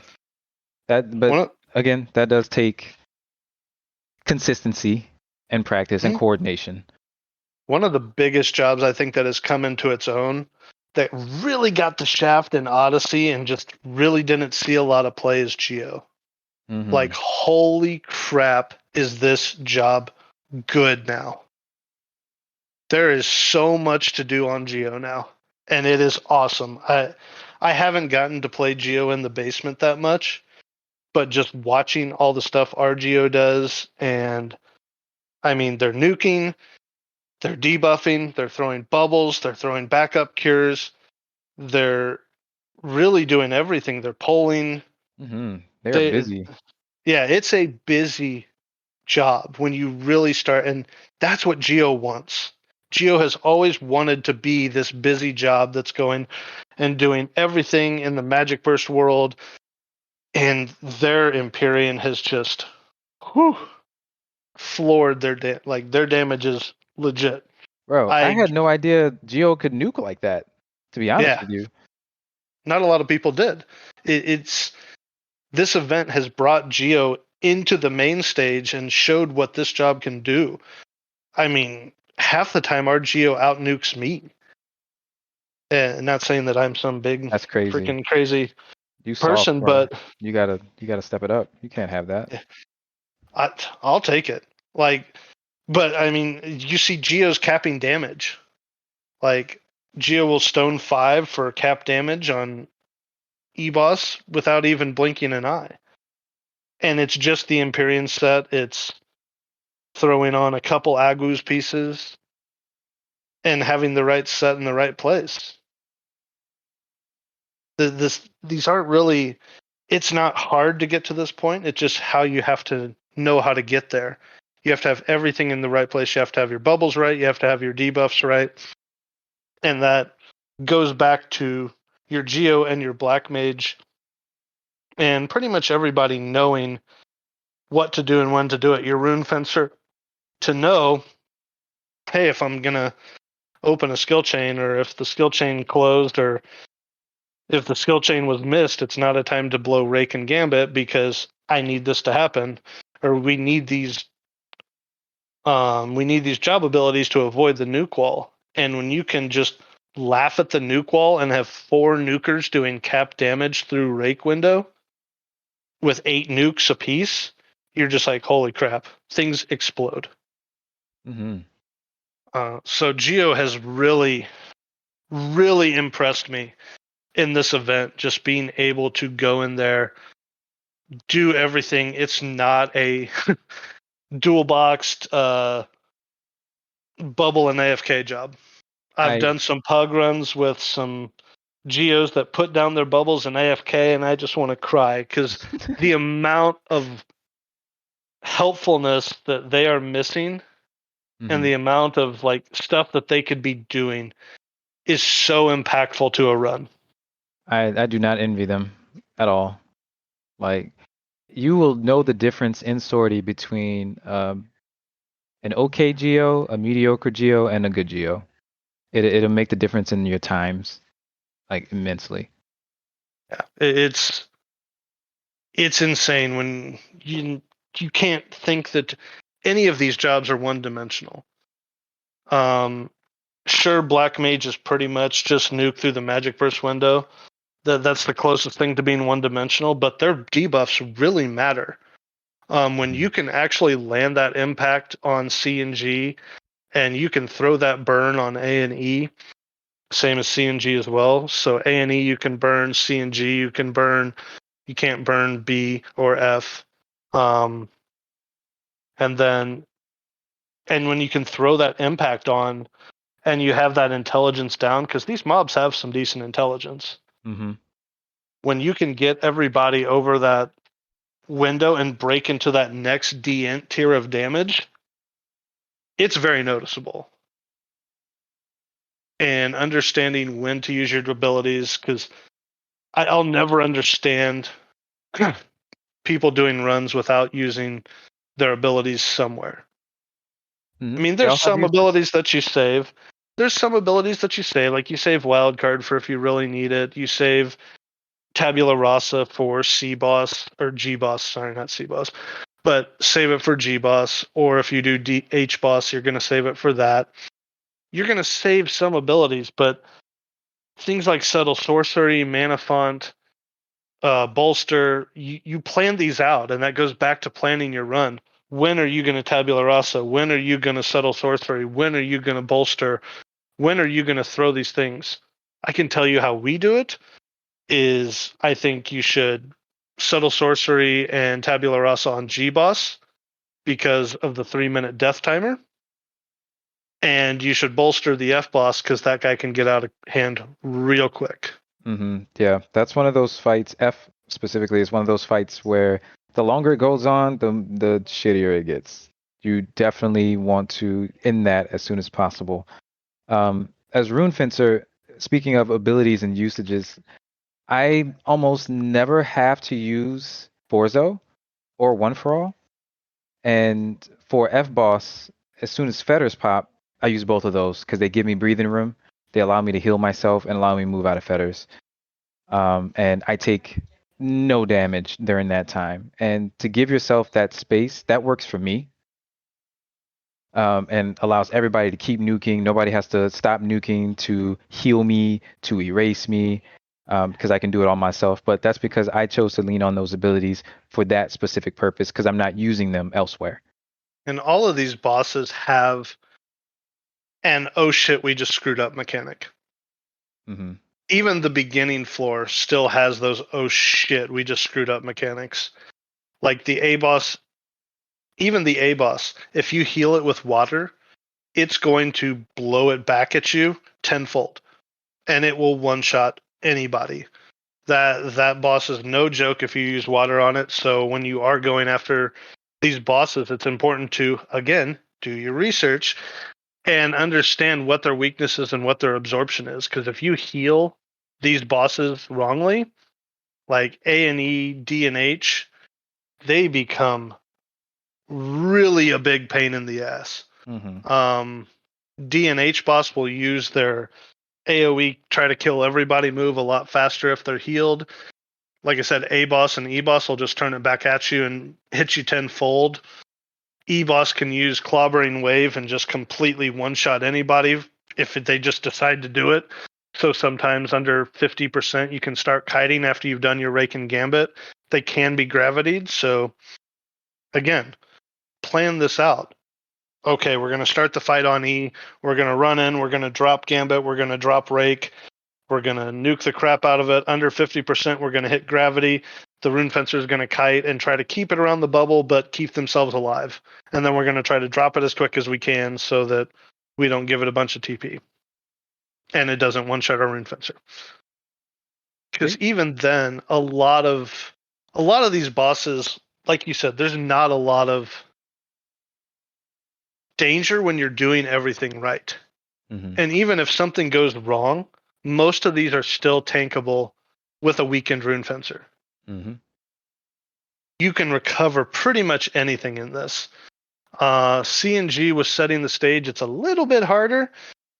Again, that does take consistency and practice and coordination. One of the biggest jobs I think that has come into its own, that really got the shaft in Odyssey and just really didn't see a lot of play, is Geo. Like, holy crap, is this job good now? There is so much to do on Geo now, and it is awesome. I haven't gotten to play Geo in the basement that much, but just watching all the stuff our Geo does, and I mean, they're nuking, they're debuffing, they're throwing bubbles, they're throwing backup cures, they're really doing everything. They're polling. They're busy. Yeah, it's a busy job when you really start, and that's what Geo wants. Geo has always wanted to be this busy job that's going and doing everything in the Magic Burst world, and their Empyrean has just floored their their damage is legit. Bro, I had no idea Geo could nuke like that, to be honest with you. Not a lot of people did. This event has brought Geo into the main stage and showed what this job can do. I mean, half the time our Geo out nukes me. And not saying that I'm some big freaking crazy person, but you gotta step it up. You can't have that. I'll take it. But I mean, you see Geo's capping damage. Like, Geo will stone 5 for cap damage on E-Boss without even blinking an eye. And it's just the Empyrean set. It's throwing on a couple Agu's pieces and having the right set in the right place. These aren't really... It's not hard to get to this point. It's just how you have to know how to get there. You have to have everything in the right place. You have to have your bubbles right. You have to have your debuffs right. And that goes back to your Geo and your Black Mage and pretty much everybody knowing what to do and when to do it. Your Rune Fencer to know, hey, if I'm going to open a skill chain, or if the skill chain closed, or if the skill chain was missed, it's not a time to blow Rake and Gambit, because I need this to happen, or we need these job abilities to avoid the nuke wall. And when you can just laugh at the nuke wall and have 4 nukers doing cap damage through Rake window, with 8 nukes apiece, you're just like, holy crap, things explode. Mm-hmm. So Geo has really, really impressed me in this event, just being able to go in there, do everything. It's not a dual boxed bubble and AFK job. I've I done some pug runs with some Geos that put down their bubbles in AFK, and I just want to cry because the amount of helpfulness that they are missing and mm-hmm. the amount of like stuff that they could be doing is so impactful to a run. I do not envy them at all. Like, you will know the difference in Sortie between an okay geo, a mediocre geo, and a good geo. It'll make the difference in your times, like, immensely. Yeah, it's insane when you can't think that any of these jobs are one dimensional. Sure, Black Mage is pretty much just nuke through the Magic Burst window. That's the closest thing to being one dimensional, but their debuffs really matter. When you can actually land that impact on C and G, and you can throw that burn on A and E, same as C and G as well. So A and E you can burn, C and G you can burn. You can't burn B or F. Um, and then, and when you can throw that impact on, and you have that intelligence down, because these mobs have some decent intelligence. Mm-hmm. When you can get everybody over that window and break into that next D tier of damage, it's very noticeable. And understanding when to use your abilities, because I'll never understand people doing runs without using their abilities somewhere. I Mm-hmm. mean, They there's all have some uses. abilities that you save. There's some abilities that you save, like you save Wild Card for if you really need it. You save Tabula Rasa for C boss or G boss. Sorry, not C boss, but save it for G boss. Or if you do H boss, you're going to save it for that. You're going to save some abilities, but things like Subtle Sorcery, Mana Font, Bolster, you plan these out, and that goes back to planning your run. When are you going to Tabula Rasa? When are you going to Subtle Sorcery? When are you going to Bolster? When are you going to throw these things? I can tell you how we do it. Is I think you should Subtle Sorcery and Tabula Rasa on G boss because of the 3-minute death timer, and you should bolster the F boss because that guy can get out of hand real quick. Mm-hmm. Yeah, that's one of those fights. F specifically is one of those fights where the longer it goes on, the shittier it gets. You definitely want to end that as soon as possible. As Rune Fencer, speaking of abilities and usages, I almost never have to use Forzo or One for All. And for F Boss, as soon as fetters pop, I use both of those because they give me breathing room. They allow me to heal myself and allow me to move out of fetters. And I take no damage during that time. And to give yourself that space, that works for me. And allows everybody to keep nuking. Nobody has to stop nuking to heal me, to erase me, because I can do it all myself. But that's because I chose to lean on those abilities for that specific purpose because I'm not using them elsewhere. And all of these bosses have an oh shit, we just screwed up mechanic. Mm-hmm. Even the beginning floor still has those oh shit, we just screwed up mechanics. Like the A boss, even the A boss, if you heal it with water, it's going to blow it back at you tenfold, and it will one shot anybody. That boss is no joke if you use water on it. So when you are going after these bosses, it's important to again do your research and understand what their weaknesses and what their absorption is. Because if you heal these bosses wrongly, like A and E, D and H, they become really a big pain in the ass. Mm-hmm. D and H boss will use their AoE, try to kill everybody, move a lot faster if they're healed. Like I said, A boss and E boss will just turn it back at you and hit you tenfold. E boss can use clobbering wave and just completely one shot anybody if they just decide to do it. So sometimes under 50%, you can start kiting after you've done your rake and gambit. They can be gravitied. So again, plan this out. Okay, we're going to start the fight on E. We're going to run in. We're going to drop gambit. We're going to drop rake. We're going to nuke the crap out of it. Under 50%, we're going to hit gravity. The rune fencer is going to kite and try to keep it around the bubble, but keep themselves alive. And then we're going to try to drop it as quick as we can so that we don't give it a bunch of TP. And it doesn't one-shot our rune fencer. Because even then, a lot of these bosses, like you said, there's not a lot of danger when you're doing everything right. Mm-hmm. And even if something goes wrong, most of these are still tankable with a weakened rune fencer. Mm-hmm. You can recover pretty much anything in this. CNG was setting the stage. It's a little bit harder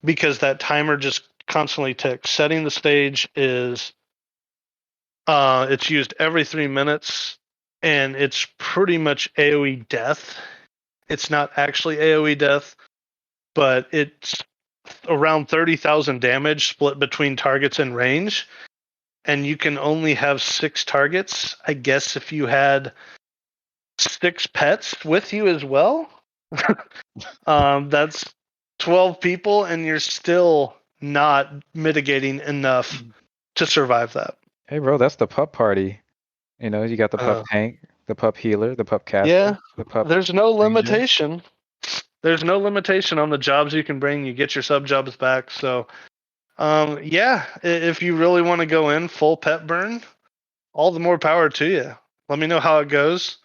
because that timer just constantly ticks. Setting the stage is it's used every 3 minutes, and it's pretty much AoE death. It's not actually AoE death, but it's around 30,000 damage split between targets and range. And you can only have 6 targets. I guess if you had 6 pets with you as well, that's 12 people, and you're still not mitigating enough to survive that. Hey, bro, that's the pup party. You know, you got the pup tank, the pup healer, the pup caster, Yeah, the pup. there's no ranger. limitation. There's no limitation on the jobs you can bring. You get your sub jobs back. So, yeah, if you really want to go in full pet burn, all the more power to you. Let me know how it goes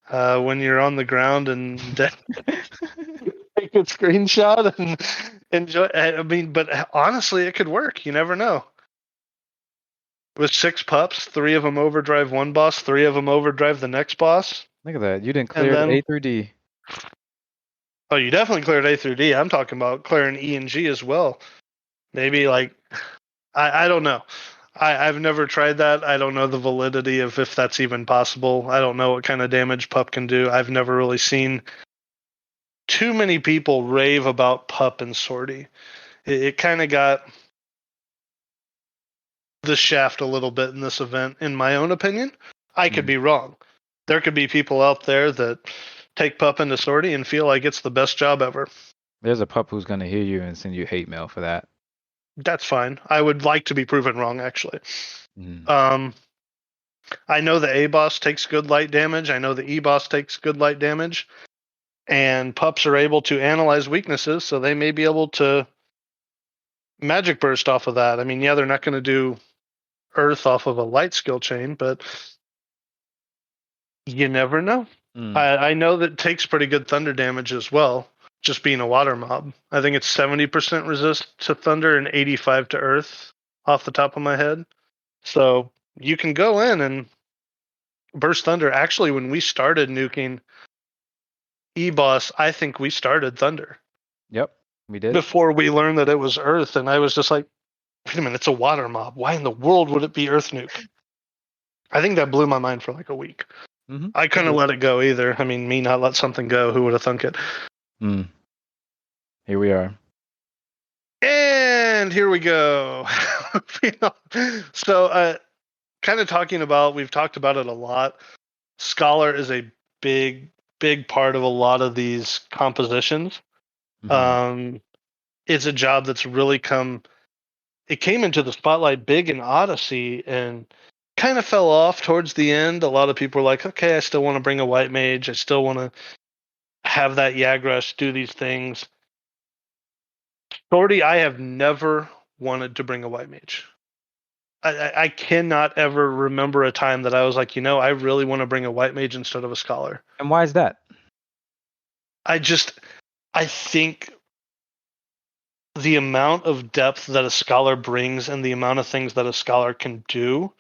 when you're on the ground and take a screenshot and enjoy. I mean, but honestly, it could work. You never know. With 6 pups, 3 of them overdrive one boss, 3 of them overdrive the next boss. Look at that. You didn't And clear then, A through D. oh, you definitely cleared A through D. I'm talking about clearing E and G as well. Maybe like, I don't know. I've never tried that. I don't know the validity of if that's even possible. I don't know what kind of damage pup can do. I've never really seen too many people rave about pup and sortie. It kind of got the shaft a little bit in this event, in my own opinion. I could be wrong. There could be people out there that take pup into sortie and feel like it's the best job ever. There's a pup who's gonna hear you and send you hate mail for that. That's fine. I would like to be proven wrong, actually. I know the A boss takes good light damage. I know the E boss takes good light damage. And pups are able to analyze weaknesses, so they may be able to magic burst off of that. I mean, yeah, they're not going to do earth off of a light skill chain, but you never know. I know that it takes pretty good thunder damage as well, just being a water mob. I think it's 70% resist to thunder and 85 to earth off the top of my head. So you can go in and burst thunder. Actually, when we started nuking E-Boss, I think we started thunder. Yep, we did. Before we learned that it was earth, and I was just like, wait a minute, it's a water mob. Why in the world would it be earth nuke? I think that blew my mind for like a week. I couldn't let it go either. I mean, me not let something go, who would have thunk it? Here we are. And here we go. So, kind of talking about, we've talked about it a lot. Scholar is a big part of a lot of these compositions. It's a job that's really it came into the spotlight big in Odyssey and kind of fell off towards the end. A lot of people were like, okay, I still want to bring a white mage. I still want to have that Yagrush, do these things. Sortie, I have never wanted to bring a white mage. I cannot ever remember a time that I was like, I really want to bring a white mage instead of a scholar. And why is that? I think the amount of depth that a scholar brings and the amount of things that a scholar can do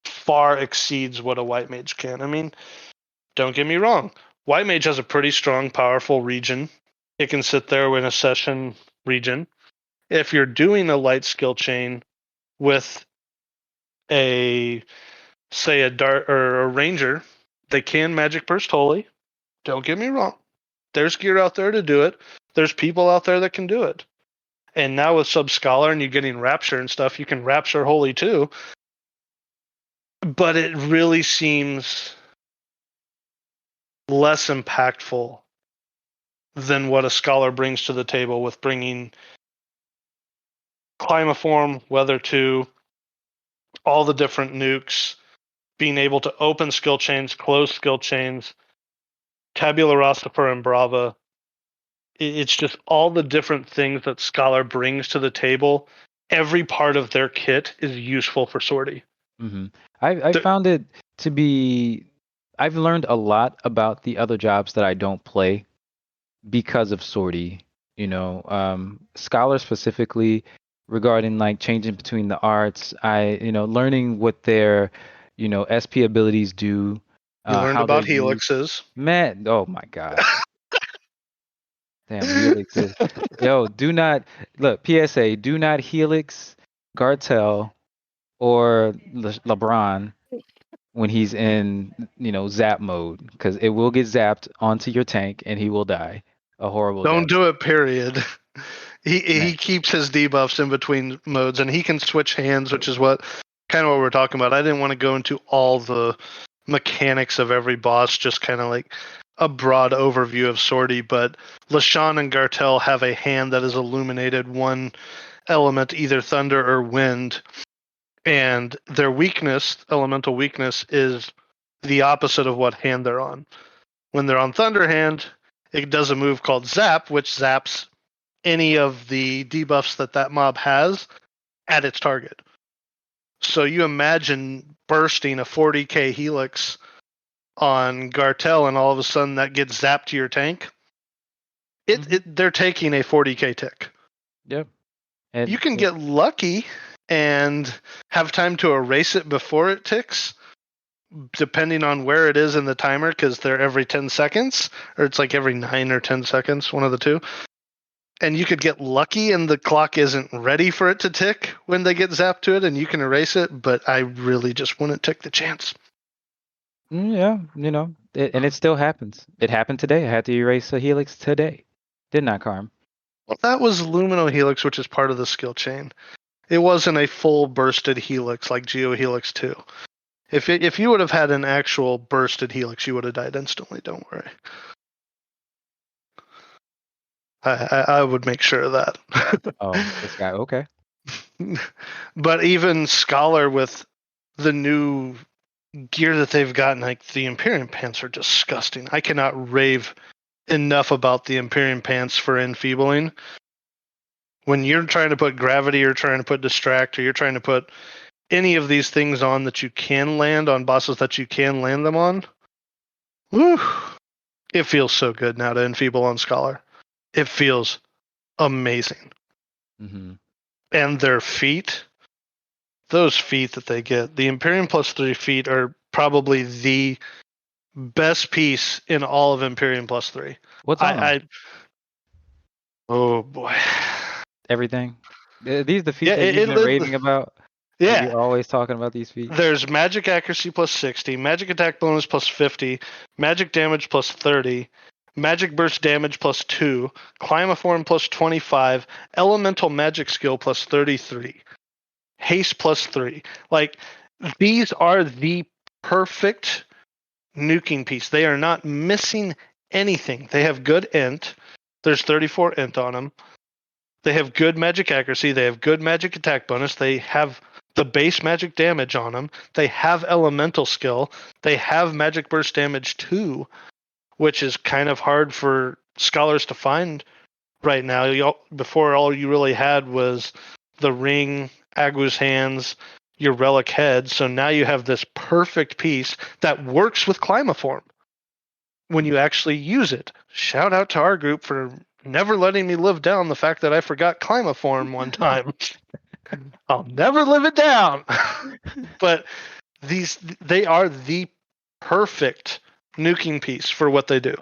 far exceeds what a white mage can. I mean, don't get me wrong. White mage has a pretty strong, powerful regen. It can sit there in a session regen. If you're doing a light skill chain with a dart or a ranger, they can magic burst holy. Don't get me wrong. There's gear out there to do it. There's people out there that can do it. And now with Sub Scholar and you getting Rapture and stuff, you can Rapture Holy too. But it really seems less impactful than what a Scholar brings to the table with bringing Climaform, Weather 2, all the different nukes, being able to open skill chains, close skill chains, Tabula Rasa for Embrava. It's just all the different things that Scholar brings to the table. Every part of their kit is useful for Sortie. Mm-hmm. I found it to be. I've learned a lot about the other jobs that I don't play because of Sortie. Scholar specifically regarding like changing between the arts. Learning what their, SP abilities do, You learned how they're about used. helixes. Man, oh my God. Damn, helixes. Yo, do not look, PSA, do not helix Gartel or LeBron when he's in, zap mode, because it will get zapped onto your tank and he will die a horrible Don't death. do it, period. He Man. keeps his debuffs in between modes, and he can switch hands, which is what we're talking about. I didn't want to go into all the mechanics of every boss, just kind of like a broad overview of Sortie, but Lashawn and Gartel have a hand that is illuminated one element, either thunder or wind, and their weakness, elemental weakness, is the opposite of what hand they're on. When they're on Thunder Hand, it does a move called Zap, which zaps any of the debuffs that mob has at its target. So you imagine bursting a 40k Helix on Gartel, and all of a sudden that gets zapped to your tank. They're taking a 40k tick. Yep. You can get lucky and have time to erase it before it ticks, depending on where it is in the timer, because they're every 10 seconds, or it's like every 9 or 10 seconds, one of the two. And you could get lucky and the clock isn't ready for it to tick when they get zapped to it, and you can erase it, but I really just wouldn't take the chance. Yeah, and it still happens. It happened today. I had to erase a Helix today. Didn't I, Carm? Well, that was Lumino Helix, which is part of the skill chain. It wasn't a full bursted Helix like Geo Helix 2. If you would have had an actual bursted Helix, you would have died instantly, don't worry. I would make sure of that. Oh, this guy, okay. But even Scholar, with the new gear that they've gotten, like the Imperium pants are disgusting. I cannot rave enough about the Imperium pants for enfeebling. When you're trying to put gravity, or trying to put distract, or you're trying to put any of these things on that you can land on bosses that you can land them on, whew, it feels so good now to enfeeble on Scholar. It feels amazing. Mm-hmm. And their feet, those feet that they get, the Imperium +3 feet are probably the best piece in all of Imperium +3. What's on them? Oh boy. Everything. These the feet Yeah, that you've been raving about. Yeah. You're always talking about these feet. There's magic accuracy +60, magic attack bonus +50, magic damage +30, magic burst damage +2, climaform +25, elemental magic skill +33, haste +3. Like, these are the perfect nuking piece. They are not missing anything. They have good int. There's 34 int on them. They have good magic accuracy. They have good magic attack bonus. They have the base magic damage on them. They have elemental skill. They have magic burst damage too, which is kind of hard for scholars to find right now. Before, all you really had was the ring, Agu's hands, your relic head. So now you have this perfect piece that works with Climaform when you actually use it. Shout out to our group for never letting me live down the fact that I forgot Climaform one time. I'll never live it down. But they are the perfect nuking piece for what they do.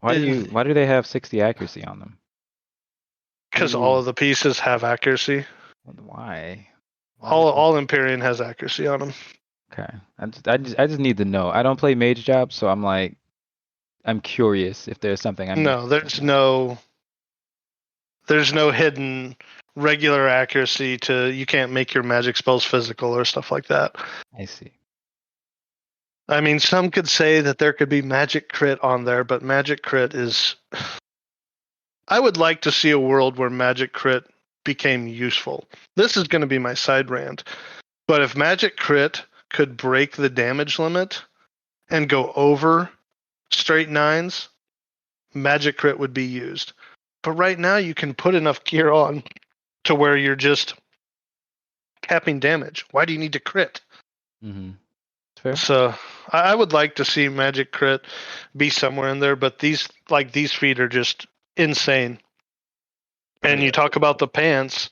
Why do they have 60 accuracy on them? Because all of the pieces have accuracy. Why? All Empyrean has accuracy on them. Okay. I just need to know. I don't play mage jobs, so I'm curious if there's something I'm No, there's no There's no hidden regular accuracy you can't make your magic spells physical or stuff like that. I see. I mean, some could say that there could be magic crit on there, but magic crit is. I would like to see a world where magic crit became useful. This is going to be my side rant. But if magic crit could break the damage limit and go over straight nines, magic crit would be used. But right now, you can put enough gear on to where you're just capping damage. Why do you need to crit? Mm-hmm. Fair. So I would like to see magic crit be somewhere in there, but these feet are just insane. And you talk about the pants.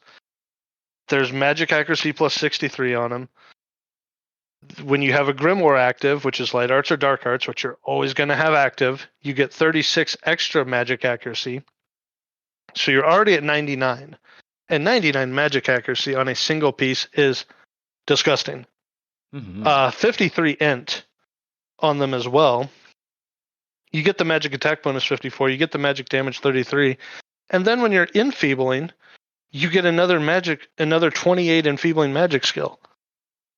There's magic accuracy plus 63 on them. When you have a Grimoire active, which is light arts or dark arts, which you're always going to have active, you get 36 extra magic accuracy. So you're already at 99. And 99 magic accuracy on a single piece is disgusting. 53 int on them as well. You get the magic attack bonus 54. You get the magic damage 33. And then when you're enfeebling, you get another 28 enfeebling magic skill.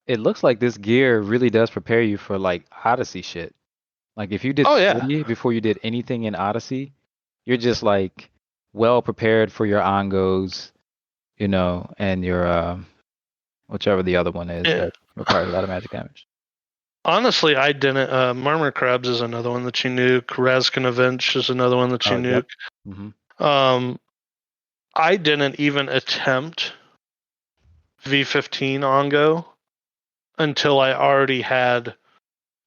It looks like this gear really does prepare you for like Odyssey shit. Like if you did 40 before you did anything in Odyssey, you're just like well prepared for your Ongos, and your whichever the other one is that requires a lot of magic damage. Honestly, I didn't. Marmor Crabs is another one that you nuke. Razkanavich is another one that you nuke. Yep. Mm-hmm. I didn't even attempt V15 Ongo until I already had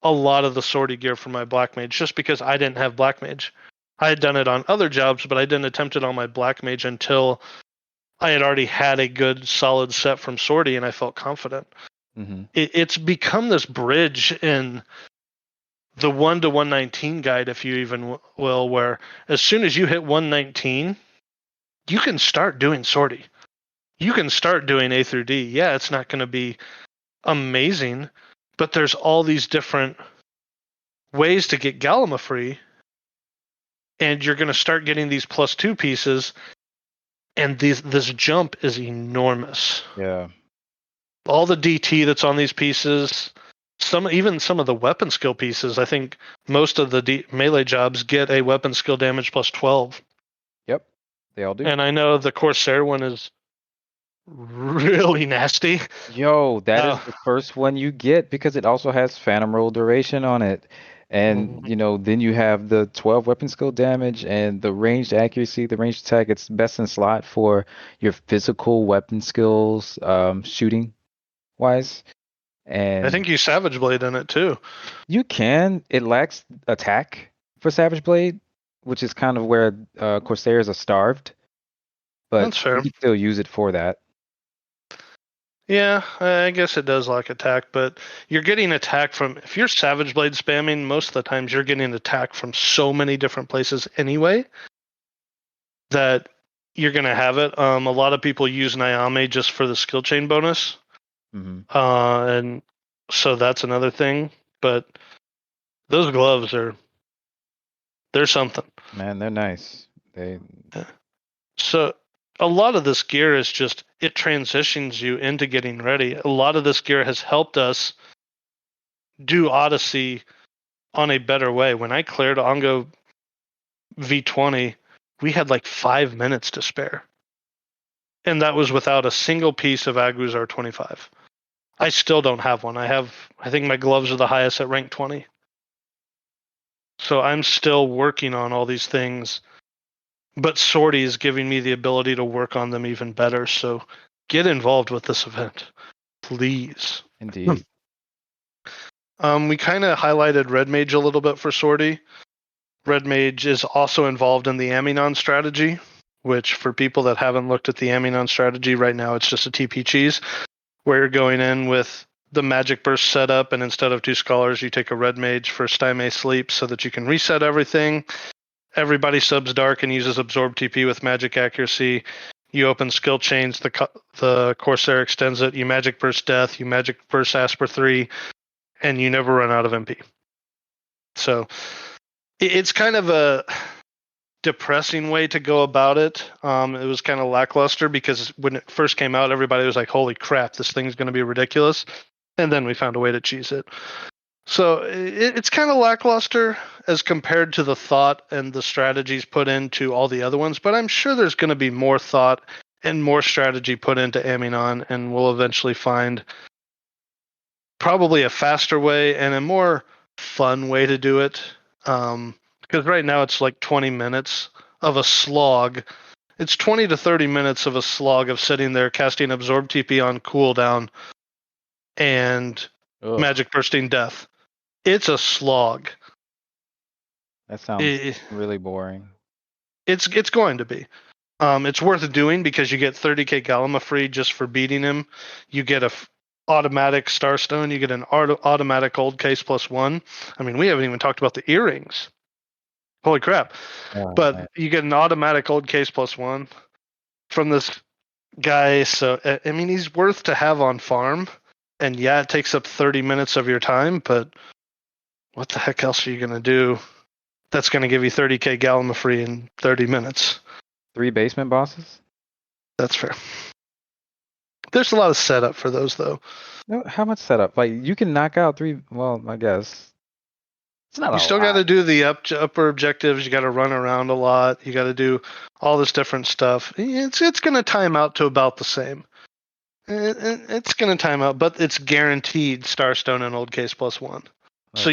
a lot of the sortie gear for my Black Mage, just because I didn't have Black Mage. I had done it on other jobs, but I didn't attempt it on my Black Mage until I had already had a good solid set from sortie and I felt confident. Mm-hmm. It's become this bridge in the 1 to 119 guide, if you even will, where as soon as you hit 119, you can start doing sortie. You can start doing A through D. Yeah, it's not going to be amazing, but there's all these different ways to get Galima free, and you're going to start getting these +2 pieces, and this jump is enormous. Yeah. All the DT that's on these pieces, even some of the weapon skill pieces, I think most of the melee jobs get a weapon skill damage +12. Yep, they all do. And I know the Corsair one is really nasty. Yo, that is the first one you get because it also has Phantom Roll duration on it. And, then you have the 12 weapon skill damage and the ranged accuracy, the ranged attack. It's best in slot for your physical weapon skills, shooting wise. And I think you Savage Blade in it too. You can. It lacks attack for Savage Blade, which is kind of where Corsairs are starved. But that's fair. You can still use it for that. Yeah, I guess it does lack attack, but you're getting attack from, if you're Savage Blade spamming, most of the times you're getting attack from so many different places anyway that you're going to have it. A lot of people use Nyame just for the skill chain bonus. Mm-hmm. And so that's another thing. But those gloves they're something. Man, they're nice. So a lot of this gear is just, it transitions you into getting ready. A lot of this gear has helped us do Odyssey on a better way. When I cleared Ongo V20, we had like 5 minutes to spare. And that was without a single piece of Agu's R25. I still don't have one. I think my gloves are the highest at rank 20. So I'm still working on all these things. But Sortie is giving me the ability to work on them even better. So get involved with this event, please. Indeed. We kind of highlighted Red Mage a little bit for Sortie. Red Mage is also involved in the Aminon strategy, which for people that haven't looked at the Aminon strategy right now, it's just a TP cheese where you're going in with the Magic Burst setup, and instead of 2 Scholars, you take a Red Mage for Stymie Sleep so that you can reset everything. Everybody subs Dark and uses Absorb TP with Magic Accuracy. You open skill chains, the Corsair extends it, you Magic Burst Death, you Magic Burst Asper 3, and you never run out of MP. So it's kind of depressing way to go about it. It was kind of lackluster because when it first came out, everybody was like, "Holy crap, this thing's going to be ridiculous," and then we found a way to cheese it. So it's kind of lackluster as compared to the thought and the strategies put into all the other ones. But I'm sure there's going to be more thought and more strategy put into Aminon, and we'll eventually find probably a faster way and a more fun way to do it. Because right now it's like 20 minutes of a slog. It's 20 to 30 minutes of a slog of sitting there casting Absorb TP on cooldown and Magic Bursting Death. It's a slog. That sounds really boring. It's going to be. It's worth doing because you get 30k Galima free just for beating him. You get a automatic Starstone. You get an automatic Old Case +1. I mean, we haven't even talked about the earrings. Holy crap. But man, you get an automatic Old Case +1 from this guy. So, I mean, he's worth to have on farm. And yeah, it takes up 30 minutes of your time, but what the heck else are you going to do that's going to give you 30k Galima free in 30 minutes? 3 basement bosses? That's fair. There's a lot of setup for those, though. No, how much setup? Like, you can knock out 3, well, I guess. It's not you still got to do the upper objectives. You got to run around a lot. You got to do all this different stuff. It's going to time out to about the same. It's going to time out, but it's guaranteed Starstone and Old Case +1. Like, so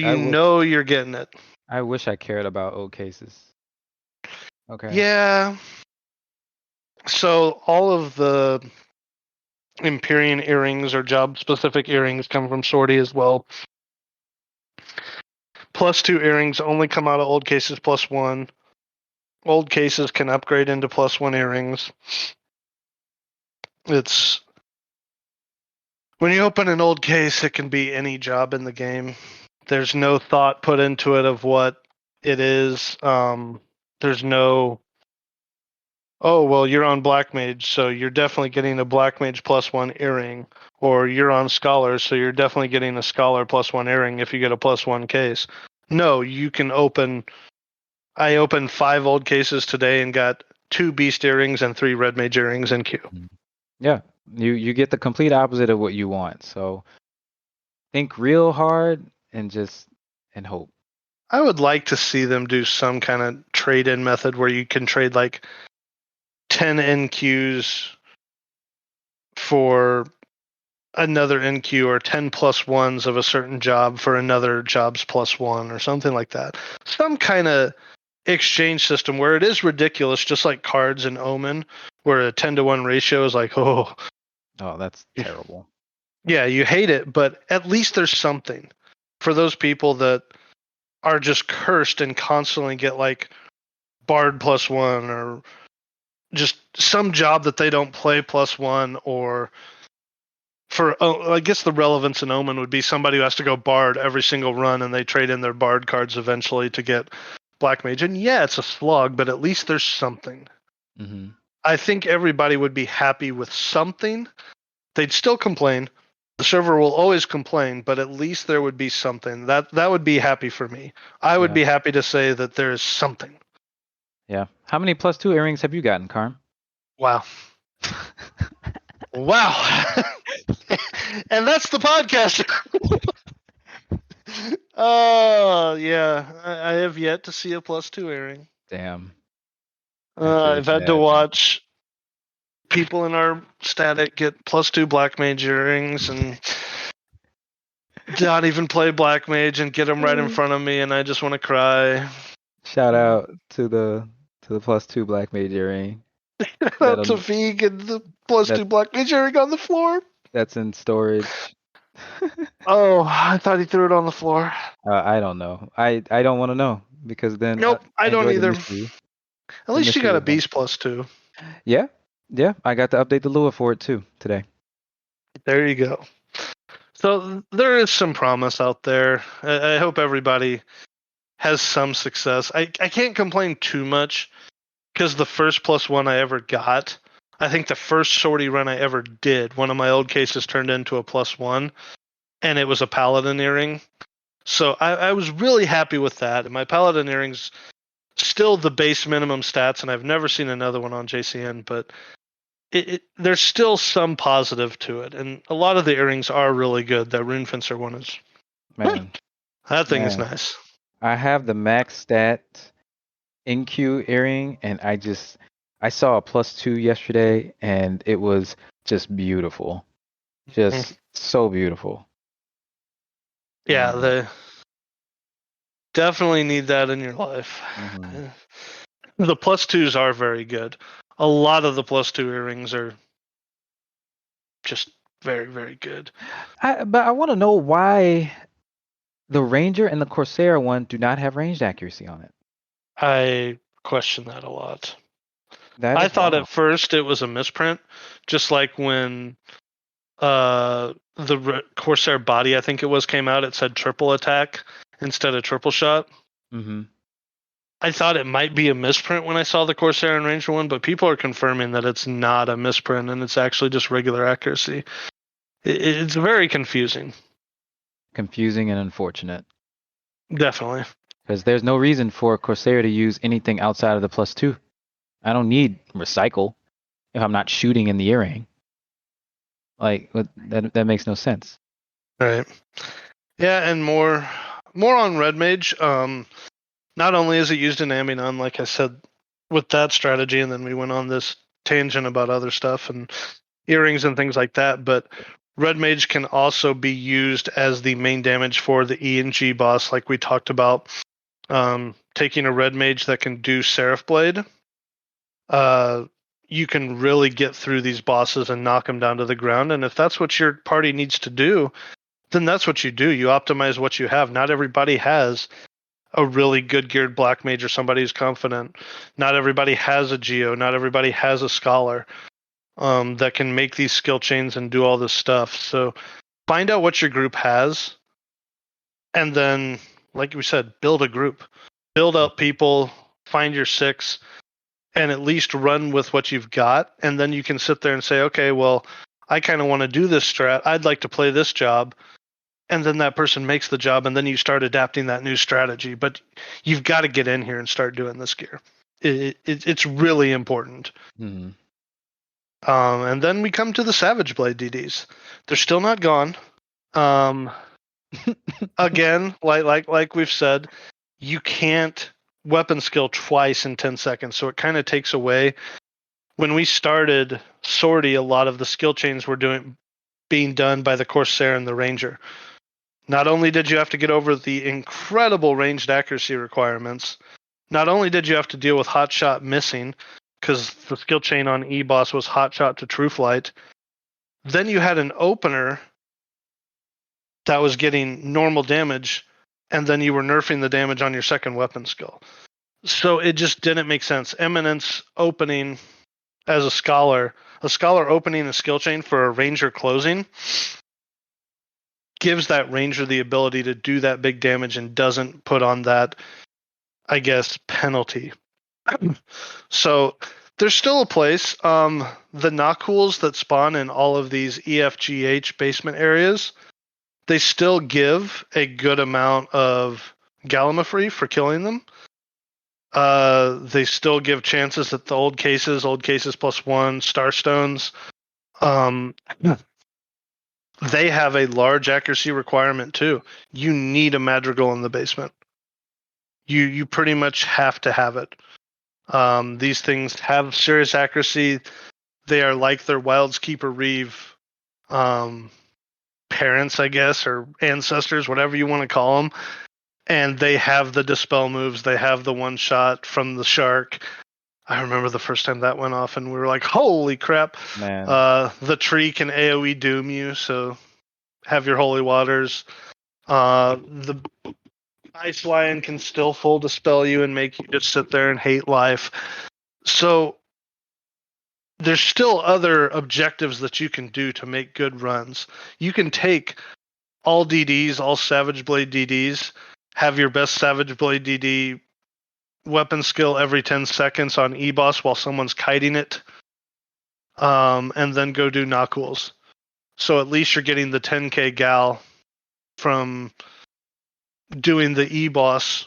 you're getting it. I wish I cared about Old Cases. Okay. Yeah. So all of the Empyrean earrings or job-specific earrings come from Sortie as well. +2 earrings only come out of Old Cases +1. Old Cases can upgrade into +1 earrings. It's when you open an old case, it can be any job in the game. There's no thought put into it of what it is. There's no, oh, well, you're on Black Mage, so you're definitely getting a Black Mage +1 earring. Or you're on Scholar, so you're definitely getting a Scholar +1 earring if you get a +1 case. No, you can open. I opened 5 old cases today and got 2 Beast earrings and 3 Red Mage earrings in queue. Yeah, you get the complete opposite of what you want. So think real hard and hope. I would like to see them do some kind of trade-in method where you can trade like 10 NQs for another NQ or 10 +1s of a certain job for another job's +1 or something like that. Some kind of exchange system where it is ridiculous, just like cards and Omen, where a 10-to-1 ratio is like, oh, that's terrible. Yeah, you hate it, but at least there's something for those people that are just cursed and constantly get like Bard +1 or just some job that they don't play +1, or I guess the relevance in Omen would be somebody who has to go Bard every single run and they trade in their Bard cards eventually to get Black Mage. And yeah, it's a slog, but at least there's something. Mm-hmm. I think everybody would be happy with something. They'd still complain. The server will always complain, but at least there would be something. That would be happy for me. I would be happy to say that there is something. Yeah. How many +2 earrings have you gotten, Carm? Wow. Wow. And that's the podcast. Oh, yeah. I have yet to see a +2 earring. Damn. I've had to watch people in our static get +2 Black Mage earrings and not even play Black Mage and get them right in front of me, and I just want to cry. Shout out to the +2 Black Mage earring. Shout out to Vig and the +2 Black Mage earring on the floor. That's in storage. Oh, I thought he threw it on the floor. I don't know. I don't want to know because then. Nope, I don't either. At least you got a Beast +2. Yeah. I got to update the Lua for it too today. There you go. So there is some promise out there. I hope everybody has some success. I can't complain too much because the first +1 I ever got, I think the first sortie run I ever did, one of my old cases turned into a +1, and it was a Paladin earring. So I was really happy with that. And my Paladin earrings still the base minimum stats, and I've never seen another one on JCN, but there's still some positive to it, and a lot of the earrings are really good. That Rune Fencer one is, Man, that thing is man. nice. I have the max stat NQ earring, and I saw a +2 yesterday, and it was just beautiful. Just so beautiful. Yeah, they definitely need that in your life. Mm-hmm. The +2s are very good. A lot of the +2 earrings are just very, very good. But I want to know why the Ranger and the Corsair one do not have ranged accuracy on it. I question that a lot. That I is thought wild. at first it was a misprint, just like when the Corsair body, I think it was, came out, it said triple attack instead of triple shot. Mm-hmm. I thought it might be a misprint when I saw the Corsair and Ranger one, but people are confirming that it's not a misprint and it's actually just regular accuracy. It's very confusing. Confusing and unfortunate. Definitely. Because there's no reason for Corsair to use anything outside of the +2. I don't need recycle if I'm not shooting in the earring. Like that makes no sense. Right. Yeah, and more on Red Mage. Not only is it used in Aminon, like I said, with that strategy, and then we went on this tangent about other stuff and earrings and things like that, but Red Mage can also be used as the main damage for the E and G boss, like we talked about. Taking a Red Mage that can do Seraph Blade, you can really get through these bosses and knock them down to the ground. And if that's what your party needs to do, then that's what you do. You optimize what you have. Not everybody has a really good geared black mage or somebody who's confident. Not everybody has a geo. Not everybody has a scholar that can make these skill chains and do all this stuff. So find out what your group has, and then, like we said, build a group. Build up people. Find your 6, and at least run with what you've got. And then you can sit there and say, okay, well, I kind of want to do this strat. I'd like to play this job. And then that person makes the job, and then you start adapting that new strategy. But you've got to get in here and start doing this gear. It's really important. Mm-hmm. And then we come to the Savage Blade DDs. They're still not gone. Again, like we've said, you can't weapon skill twice in 10 seconds, so it kind of takes away. When we started Sortie, a lot of the skill chains were being done by the Corsair and the Ranger. Not only did you have to get over the incredible ranged accuracy requirements, not only did you have to deal with hot shot missing, because the skill chain on E-Boss was hot shot to true flight, then you had an opener that was getting normal damage, and then you were nerfing the damage on your second weapon skill. So it just didn't make sense. Eminence opening as a scholar opening a skill chain for a ranger closing gives that ranger the ability to do that big damage and doesn't put on that, I guess, penalty. So there's still a place. The Nakuls that spawn in all of these EFGH basement areas, they still give a good amount of Gallimafree for killing them. They still give chances at the old cases +1, Starstones. They have a large accuracy requirement too. You need a Madrigal in the basement. You pretty much have to have it. These things have serious accuracy. They are like their Wild's Keeper Reeve parents, I guess, or ancestors, whatever you want to call them. And they have the dispel moves. They have the one shot from the shark. I remember the first time that went off, and we were like, "Holy crap!" Man. The tree can AOE doom you, so have your holy waters. The Ice Lion can still full dispel you and make you just sit there and hate life. So there's still other objectives that you can do to make good runs. You can take all DDs, all Savage Blade DDs, have your best Savage Blade DD weapon skill every 10 seconds on E-Boss while someone's kiting it, and then go do Nakuls. So at least you're getting the 10k gal from doing the E-Boss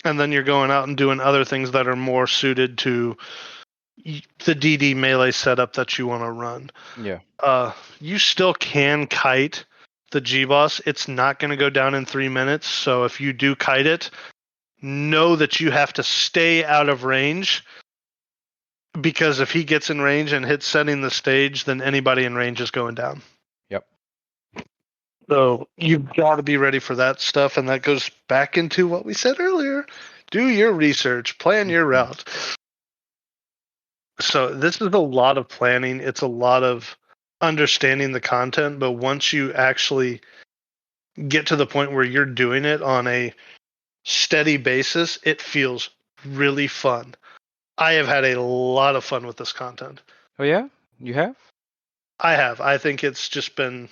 and then you're going out and doing other things that are more suited to the DD melee setup that you want to run. Yeah. You still can kite the G-Boss. It's not going to go down in 3 minutes, so if you do kite it, know that you have to stay out of range, because if he gets in range and hits setting the stage, then anybody in range is going down. Yep. So you've got to be ready for that stuff, and that goes back into what we said earlier. Do your research, plan your route. So this is a lot of planning. It's a lot of understanding the content, but once you actually get to the point where you're doing it on a steady basis, it feels really fun. I have had a lot of fun with this content. Oh yeah, you have? I have. I think it's just been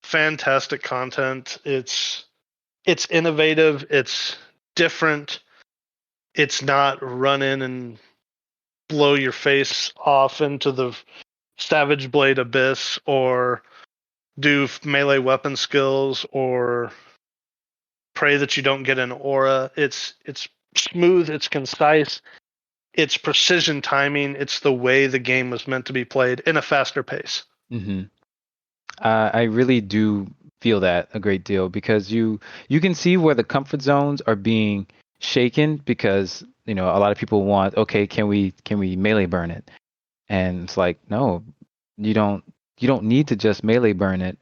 fantastic content. It's innovative. It's different. It's not run in and blow your face off into the Savage Blade Abyss, or do melee weapon skills, or pray that you don't get an aura. It's smooth. It's concise. It's precision timing. It's the way the game was meant to be played in a faster pace. Mm-hmm. I really do feel that a great deal, because you can see where the comfort zones are being shaken, because a lot of people want, okay, can we melee burn it? And it's like, no, you don't need to just melee burn it.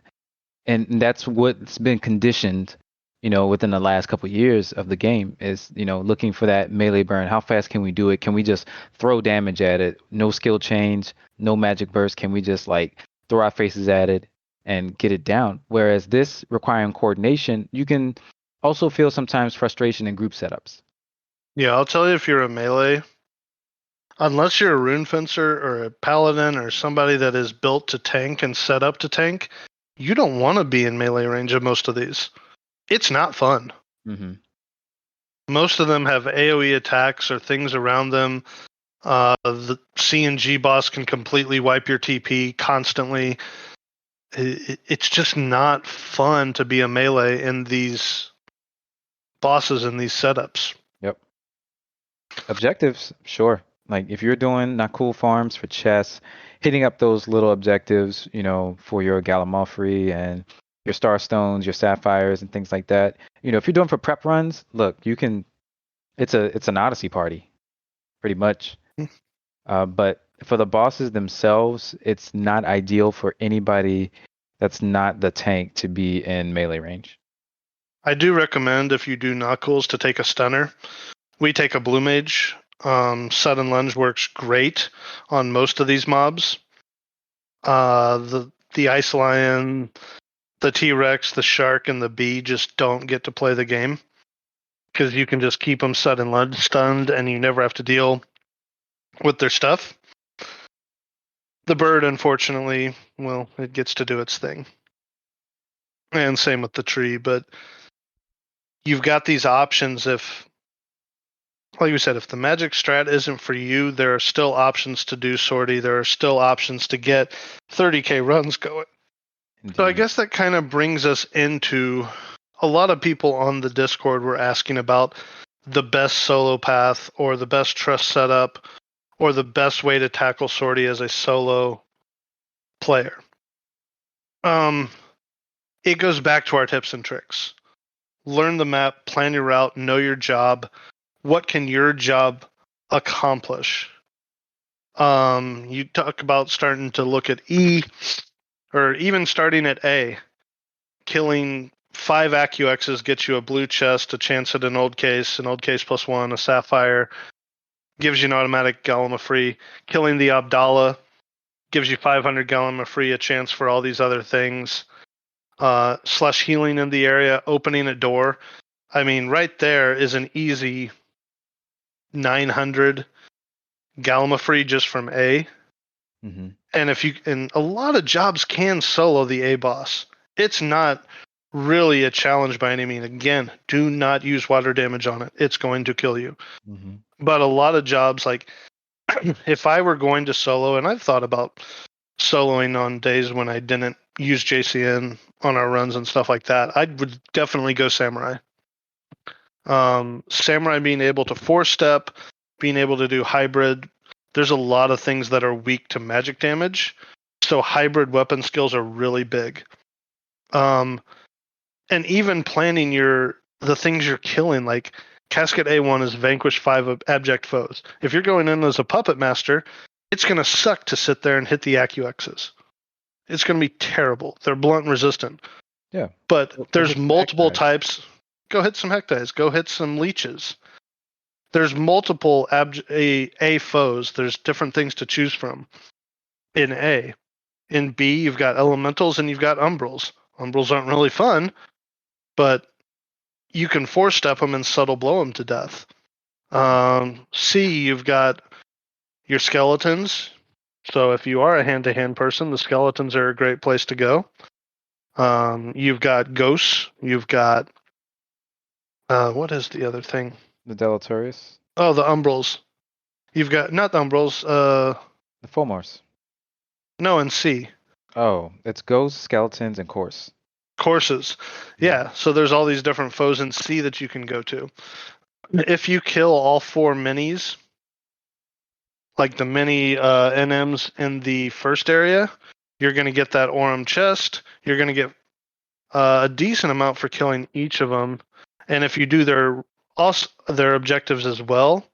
And that's what's been conditioned, within the last couple of years of the game, is looking for that melee burn. How fast can we do it? Can we just throw damage at it? No skill change, no magic burst. Can we just like throw our faces at it and get it down? Whereas this, requiring coordination, you can also feel sometimes frustration in group setups. Yeah, I'll tell you, if you're a melee, unless you're a rune fencer or a paladin or somebody that is built to tank and set up to tank, you don't want to be in melee range of most of these. It's not fun. Mm-hmm. Most of them have AoE attacks or things around them. The C and G boss can completely wipe your TP constantly. It's just not fun to be a melee in these bosses and these setups. Yep. Objectives, sure. Like if you're doing not cool farms for chests, hitting up those little objectives, for your Gallimaufry and your Starstones, your Sapphires, and things like that. If you're doing for prep runs, look, you can. It's an Odyssey party, pretty much. But for the bosses themselves, it's not ideal for anybody that's not the tank to be in melee range. I do recommend, if you do knuckles, to take a stunner. We take a blue mage. Sudden lunge works great on most of these mobs. The ice lion, the T-Rex, the shark, and the bee just don't get to play the game, because you can just keep them sudden lunge stunned and you never have to deal with their stuff. The bird, unfortunately, well, it gets to do its thing. And same with the tree, but you've got these options. If, like you said, if the magic strat isn't for you, there are still options to do sortie. There are still options to get 30k runs going. Indeed. So I guess that kind of brings us into, a lot of people on the Discord were asking about the best solo path, or the best trust setup, or the best way to tackle sortie as a solo player. It goes back to our tips and tricks. Learn the map, plan your route, know your job. What can your job accomplish? You talk about starting to look at E, or even starting at A. Killing 5 AccuXs gets you a blue chest, a chance at an old case +1, a sapphire, gives you an automatic Galima free. Killing the Abdallah gives you 500 Galima free, a chance for all these other things. Slush healing in the area, opening a door. I mean, right there is an easy 900 Galima free just from A. Mm-hmm. And a lot of jobs can solo the A boss. It's not really a challenge by any means. Again, do not use water damage on it. It's going to kill you. Mm-hmm. But a lot of jobs, like if I were going to solo, and I've thought about soloing on days when I didn't use JCN on our runs and stuff like that, I would definitely go Samurai. Samurai being able to 4-step, being able to do hybrid. There's a lot of things that are weak to magic damage, so hybrid weapon skills are really big. And even planning the things you're killing, like Casket A1 is vanquish 5 abject foes. If you're going in as a puppet master, it's going to suck to sit there and hit the AccuXs. It's going to be terrible. They're blunt and resistant. Yeah. But Go there's hit some hex multiple dice. types. Go hit some Hectides. Go hit some leeches. There's multiple A foes. There's different things to choose from in A. In B, you've got elementals and you've got umbrals. Umbrals aren't really fun, but you can 4-step them and subtle blow them to death. C, you've got your skeletons. So if you are a hand-to-hand person, the skeletons are a great place to go. You've got ghosts. You've got what is the other thing? The Deleterious. Oh, the umbrals. You've got not the umbrals. The Fomors. No, in C. Oh, it's ghosts, skeletons, and course. Courses. Yeah. So there's all these different foes in C that you can go to. If you kill all 4 minis, like the mini NMs in the first area, you're going to get that Aurum chest. You're going to get a decent amount for killing each of them. And if you do their objectives as well,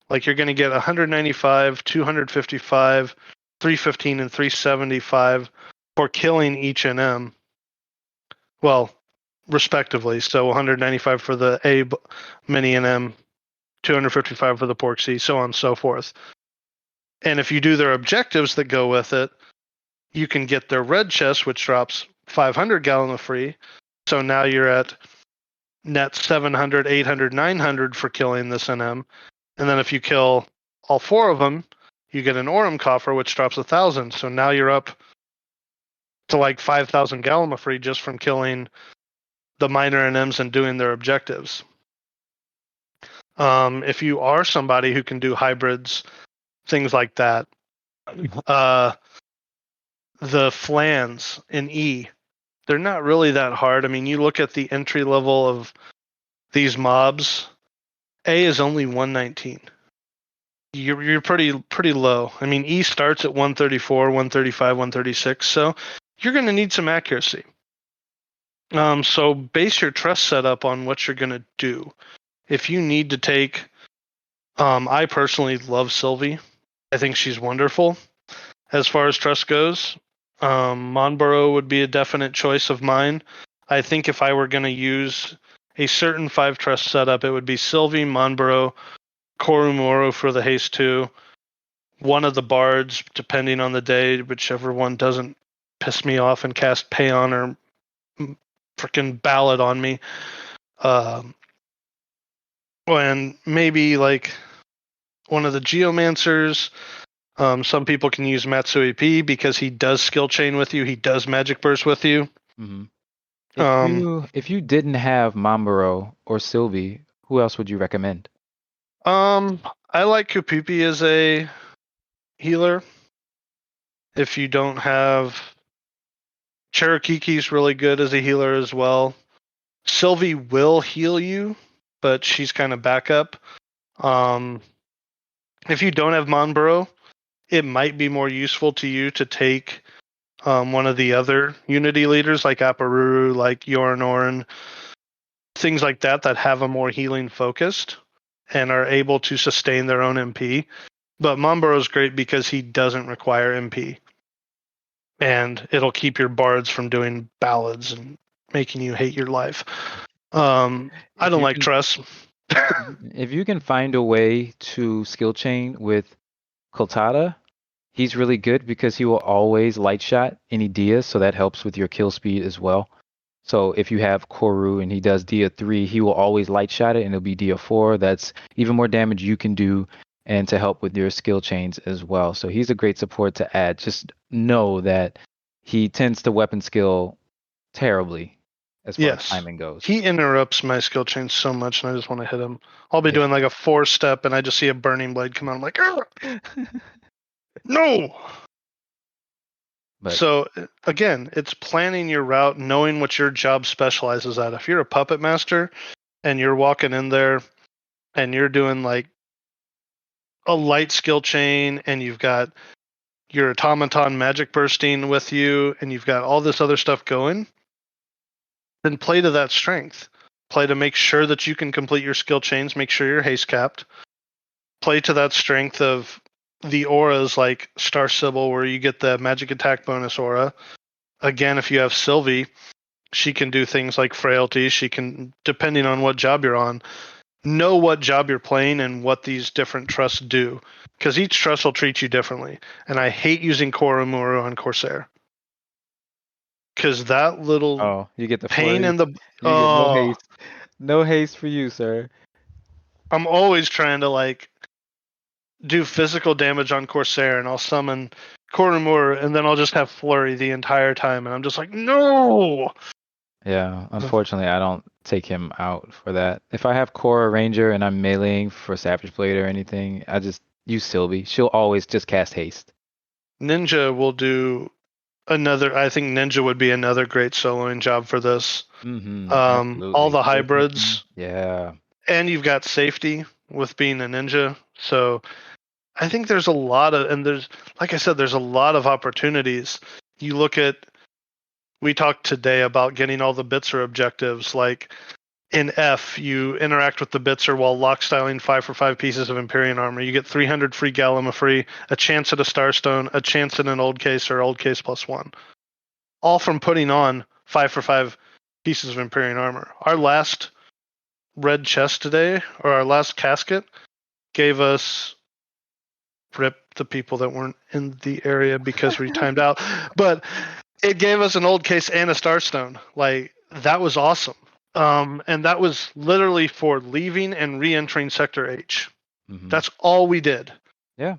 like you're going to get 195, 255, 315, and 375 for killing each NM. Well, respectively. So 195 for the A mini NM, 255 for the Porksy, so on and so forth. And if you do their objectives that go with it, you can get their red chest, which drops 500 Galima free. So now you're at net 700, 800, 900 for killing this NM. And then if you kill all 4 of them, you get an Aurum coffer, which drops 1,000. So now you're up to like 5,000 Galima free just from killing the minor NMs and doing their objectives. If you are somebody who can do hybrids, things like that, the flans in E, they're not really that hard. I mean, you look at the entry level of these mobs, A is only 119. You're pretty low. I mean, E starts at 134, 135, 136, so you're going to need some accuracy. So base your trust setup on what you're going to do. If you need to take, I personally love Sylvie. I think she's wonderful. As far as trust goes, Monborough would be a definite choice of mine. I think if I were going to use a certain 5 trust setup, it would be Sylvie, Monborough, Korumoro for the haste 2, one of the bards, depending on the day, whichever one doesn't piss me off and cast Paeon or freaking Ballad on me. And maybe like one of the Geomancers. Some people can use Matsui P because he does skill chain with you. He does magic burst with you. Mm-hmm. If you didn't have Mambaro or Sylvie, who else would you recommend? I like Kupipi as a healer. If you don't have Cherokee's really good as a healer as well. Sylvie will heal you, but she's kind of backup. If you don't have Monborough, it might be more useful to you to take one of the other Unity leaders like Aparuru, like Yorinoran, things like that have a more healing focused and are able to sustain their own MP. But Monborough is great because he doesn't require MP. And it'll keep your bards from doing ballads and making you hate your life. I don't like Truss. If you can find a way to skill chain with Koltada, he's really good because he will always light shot any Dia, so that helps with your kill speed as well. So if you have Koru and he does Dia 3, he will always light shot it and it'll be Dia 4. That's even more damage you can do and to help with your skill chains as well. So he's a great support to add. Just know that he tends to weapon skill terribly as far as timing goes. He interrupts my skill chain so much and I just want to hit him. I'll be doing like a 4-step and I just see a burning blade come out. I'm like, no! But, so again, it's planning your route, knowing what your job specializes at. If you're a puppet master and you're walking in there and you're doing like a light skill chain and you've got your automaton magic bursting with you and you've got all this other stuff going, then play to that strength. Play to make sure that you can complete your skill chains, make sure you're haste capped. Play to that strength of the auras like Star Sybil, where you get the magic attack bonus aura. Again, if you have Sylvie, she can do things like frailty. She can, depending on what job you're on, know what job you're playing and what these different trusts do. Because each trust will treat you differently. And I hate using Koromuru on Corsair. Because that little you get the pain flurry. in the... You get no Oh, haste. No haste for you, sir. I'm always trying to like do physical damage on Corsair and I'll summon Koromuru and then I'll just have flurry the entire time. And I'm just like, no! Yeah, unfortunately, I don't take him out for that. If I have Cora Ranger and I'm meleeing for Savage Blade or anything, I just use Sylvie. She'll always just cast haste. Ninja will do another... I think Ninja would be another great soloing job for this. All Absolutely. the Force Mission. hybrids. Yeah. And you've got safety with being a ninja. So I think there's a lot of... And there's, like I said, there's a lot of opportunities. You look at... We talked today about getting all the Bitzer objectives. Like in F, you interact with the Bitzer while lock styling 5 for 5 pieces of Empyrean armor. You get 300 free Galima free, a chance at a Starstone, a chance at an old case or old case +1. All from putting on 5 for 5 pieces of Empyrean armor. Our last red chest today, or our last casket, gave us... Rip the people that weren't in the area because we timed out. But it gave us an old case and a Starstone. Like, that was awesome. And that was literally for leaving and re-entering Sector H. That's all we did. Yeah.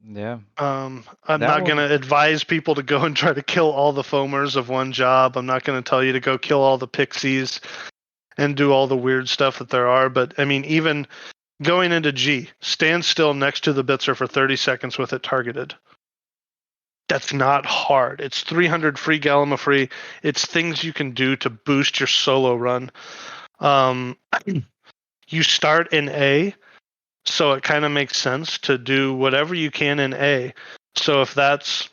Yeah. I'm That not one- going to advise people to go and try to kill all the foamers of one job. I'm not going to tell you to go kill all the pixies and do all the weird stuff that there are. But, I mean, even going into G, stand still next to the Bitzer for 30 seconds with it targeted. That's not hard. It's 300 free Galima free. It's things you can do to boost your solo run. You start in A, so it kind of makes sense to do whatever you can in A. So if that's...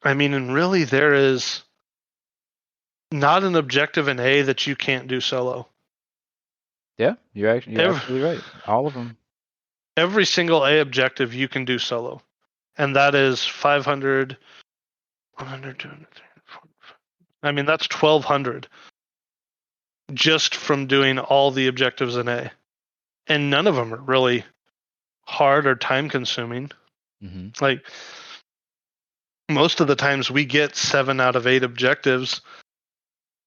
I mean, and really there is not an objective in A that you can't do solo. Yeah, you're absolutely right. All of them. Every single A objective you can do solo. And that is 500, 100, 200, 300, 400. I mean, that's 1,200 just from doing all the objectives in A. And none of them are really hard or time consuming. Like, most of the times we get 7 out of 8 objectives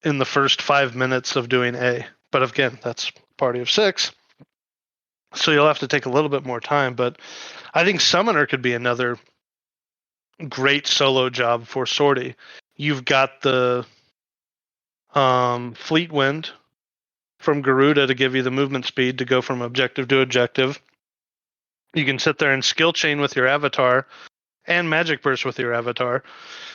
in the first 5 minutes of doing A. But again, that's party of 6. So you'll have to take a little bit more time. But I think Summoner could be another great solo job for Sortie. You've got the Fleet Wind from Garuda to give you the movement speed to go from objective to objective. You can sit there and skill chain with your avatar and magic burst with your avatar.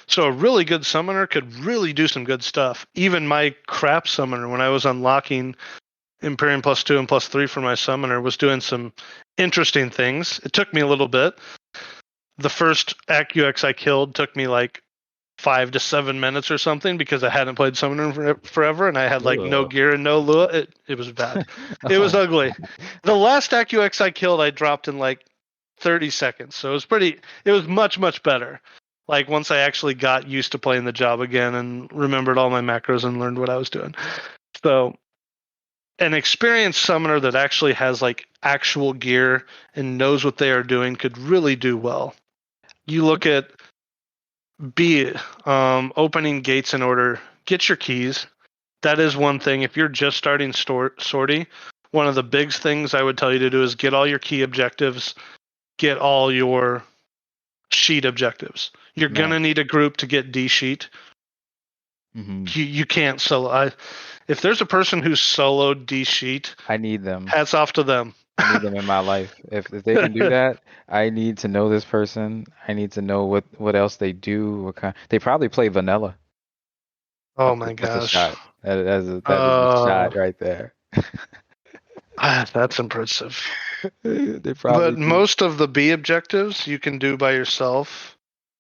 So a really good summoner could really do some good stuff. Even my crap summoner, when I was unlocking Empyrean +2 and +3 for my summoner, was doing some interesting things. It took me a little bit. The first AccuX I killed took me like 5 to 7 minutes or something because I hadn't played Summoner forever and I had like no gear and no lure. It was bad. It was ugly. The last AccuX I killed, I dropped in like 30 seconds. So it was much, much better. Like once I actually got used to playing the job again and remembered all my macros and learned what I was doing. So an experienced summoner that actually has like actual gear and knows what they are doing could really do well. You look at B, opening gates in order. Get your keys. That is one thing. If you're just starting Sortie, one of the big things I would tell you to do is get all your key objectives, get all your sheet objectives. You're going to need a group to get D sheet. You can't solo. If there's a person who's soloed D sheet, I need them. Hats off to them. I need them in my life. If they can do that, I need to know this person. I need to know what else they do. What kind? They probably play vanilla. Oh my That's a gosh. shot. That is a shot right there. That's impressive. They But probably do. most of the B objectives you can do by yourself.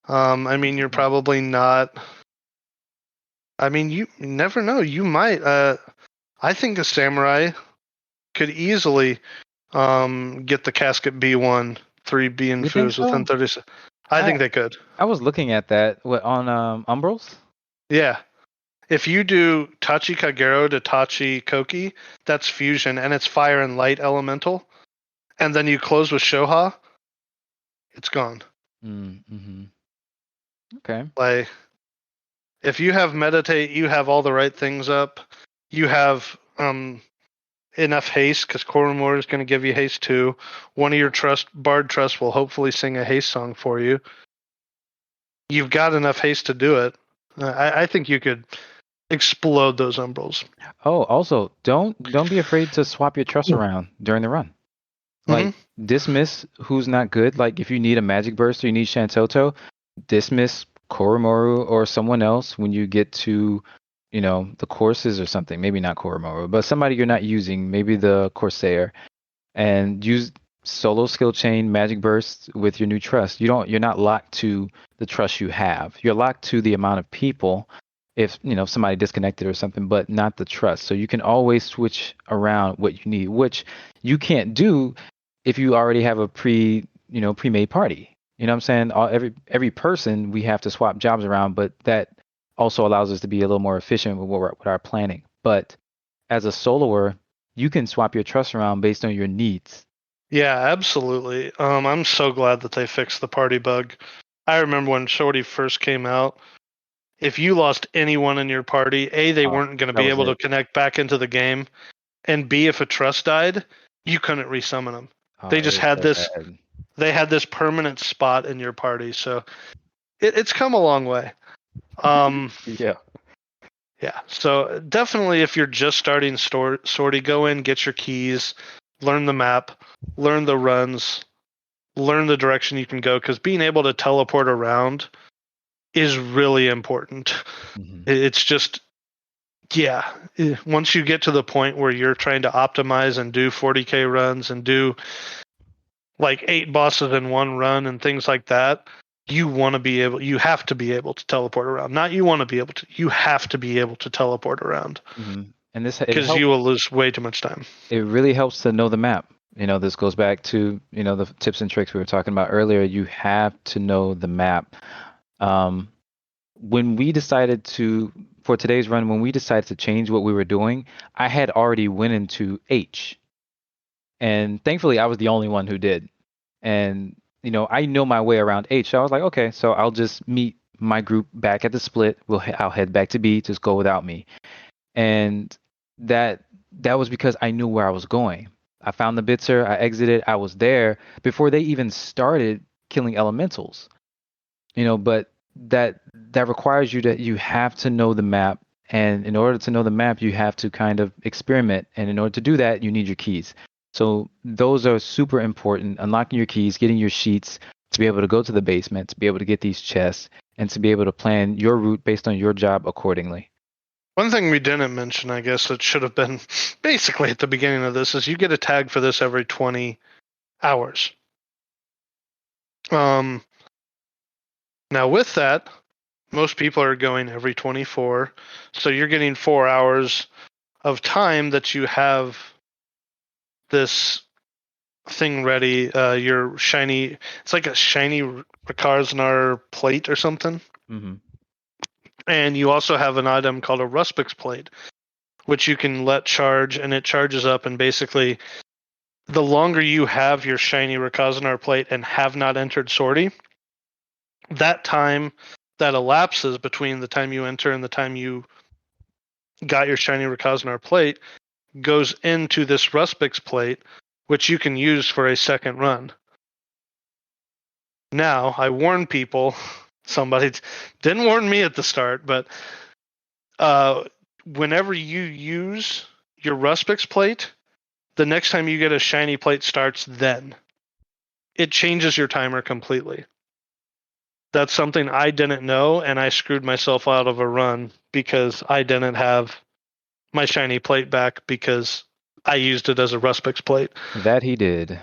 I mean, you're Mhm. probably not. I mean, you never know. You might. I think a samurai could easily get the casket B1, 3 B You think infus within so? 30 seconds. I I think they could. I was looking at that on Umbrals. Yeah. If you do Tachi Kagero to Tachi Koki, that's fusion, and it's fire and light elemental. And then you close with Shoha, it's gone. Mm-hmm. Okay. Like, if you have meditate, you have all the right things up. You have enough haste because Koromor is going to give you haste too. One of your bard trust will hopefully sing a haste song for you. You've got enough haste to do it. I think you could explode those umbrals. Oh, also, don't be afraid to swap your trust around during the run. Mm-hmm. Like dismiss who's not good. Like if you need a magic burst or you need Shantoto, dismiss Koromoru or someone else when you get to, the courses or something. Maybe not Koromoru, but somebody you're not using, maybe the Corsair, and use solo skill chain magic burst with your new trust. You're not locked to the trust you have. You're locked to the amount of people if somebody disconnected or something, but not the trust. So you can always switch around what you need, which you can't do if you already have a pre-made party. You know what I'm saying? Every person we have to swap jobs around, but that also allows us to be a little more efficient with our planning. But as a soloer, you can swap your trust around based on your needs. Yeah, absolutely. I'm so glad that they fixed the party bug. I remember when Shorty first came out. If you lost anyone in your party, A, they Oh, weren't going to that be was able to it. connect back into the game, and B, if a trust died, you couldn't resummon them. Oh, They it just was had so this. bad. They had this permanent spot in your party, so it's come a long way. Um, Yeah. yeah, so definitely, if you're just starting Sortie, go in, get your keys, learn the map, learn the runs, learn the direction you can go, because being able to teleport around is really important. Hmm. It's just, yeah, once you get to the point where you're trying to optimize and do 40K runs and do like 8 bosses in one run and things like that, you have to be able to teleport around. Not you want to be able to, you have to be able to teleport around Hmm. And it because you helps. will lose way too much time. It really helps to know the map. This goes back to the tips and tricks we were talking about earlier. You have to know the map. Um, when we decided to for today's run, when we decided to change what we were doing, I had already went into H, and thankfully I was the only one who did. And I know my way around H, so I was like, okay, so I'll just meet my group back at the split. I'll head back to B. Just go without me. And that that was because I knew where I was going. I found the Bitzer, I exited, I was there before they even started killing elementals. But that requires you have to know the map, and in order to know the map, you have to kind of experiment, and in order to do that, you need your keys. So those are super important. Unlocking your keys, getting your sheets to be able to go to the basement, to be able to get these chests, and to be able to plan your route based on your job accordingly. One thing we didn't mention, I guess, that should have been basically at the beginning of this, is you get a tag for this every 20 hours. Um, Now, with that, most people are going every 24. So you're getting 4 hours of time that you have this thing ready. Your shiny, it's like a shiny Rakarsnar plate or something. Mm-hmm. And you also have an item called a Ruspix plate, which you can let charge, and it charges up. And basically, the longer you have your shiny Rakazanar plate and have not entered Sortie, that time that elapses between the time you enter and the time you got your shiny Rakazanar plate goes into this Ruspix plate, which you can use for a second run. Now, I warn people, somebody didn't warn me at the start, but whenever you use your Ruspix plate, the next time you get a shiny plate starts then. It changes your timer completely. That's something I didn't know, and I screwed myself out of a run because I didn't have my shiny plate back because I used it as a Ruspix plate. That he did.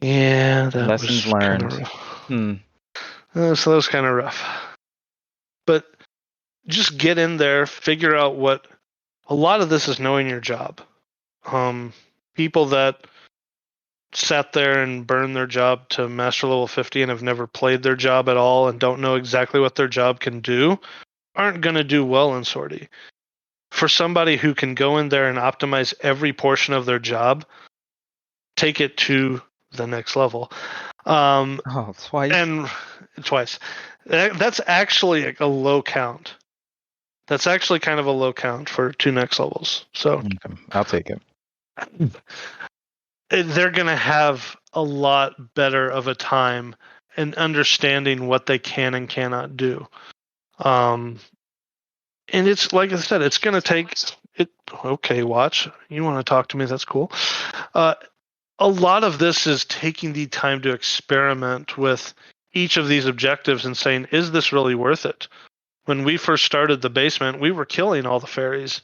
Yeah, that Lessons was kind learned. of rough. So that was kind of rough. But just get in there, figure out what. A lot of this is knowing your job. People that sat there and burned their job to master level 50 and have never played their job at all and don't know exactly what their job can do aren't going to do well in Sortie. For somebody who can go in there and optimize every portion of their job, take it to the next level. Twice. And twice. That's actually a low count. That's actually kind of a low count for 2 next levels. So Okay, I'll take it. They're going to have a lot better of a time in understanding what they can and cannot do. And it's like I said, it's going to take it. Okay, watch. You want to talk to me? That's cool. A lot of this is taking the time to experiment with each of these objectives and saying, is this really worth it? When we first started the basement, we were killing all the fairies.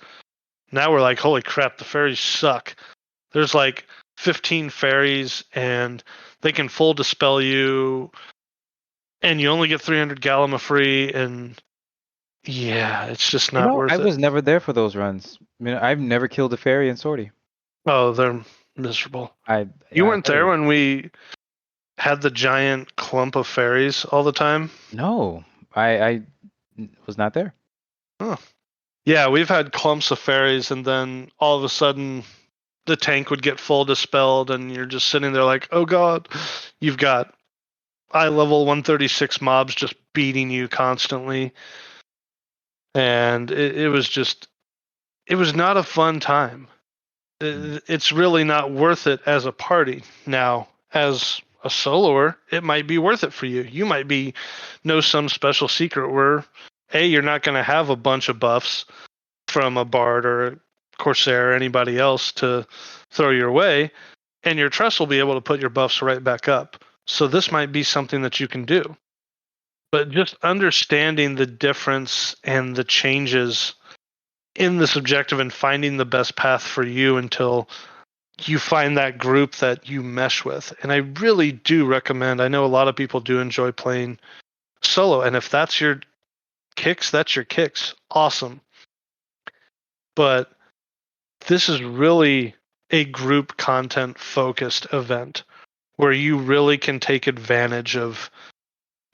Now we're like, holy crap, the fairies suck. There's like 15 fairies and they can full dispel you and you only get 300 Galima free, and yeah, it's just not worth I it. was never there for those runs. I mean, I've never killed a fairy in Sortie. Oh, they're miserable. You You weren't there when we had the giant clump of fairies all the time? No, I was not there. Oh. Yeah, we've had clumps of fairies, and then all of a sudden the tank would get full dispelled, and you're just sitting there like, oh god, you've got eye level 136 mobs just beating you constantly. And it was not a fun time. It's really not worth it as a party. Now, as a soloer, it might be worth it for you. You might know some special secret where you're not going to have a bunch of buffs from a bard or a corsair or anybody else to throw your way, and your trust will be able to put your buffs right back up. So this might be something that you can do. But just understanding the difference and the changes in this objective and finding the best path for you until you find that group that you mesh with. And I really do recommend, I know a lot of people do enjoy playing solo, and if that's your kicks, that's your kicks. Awesome. But this is really a group content focused event where you really can take advantage of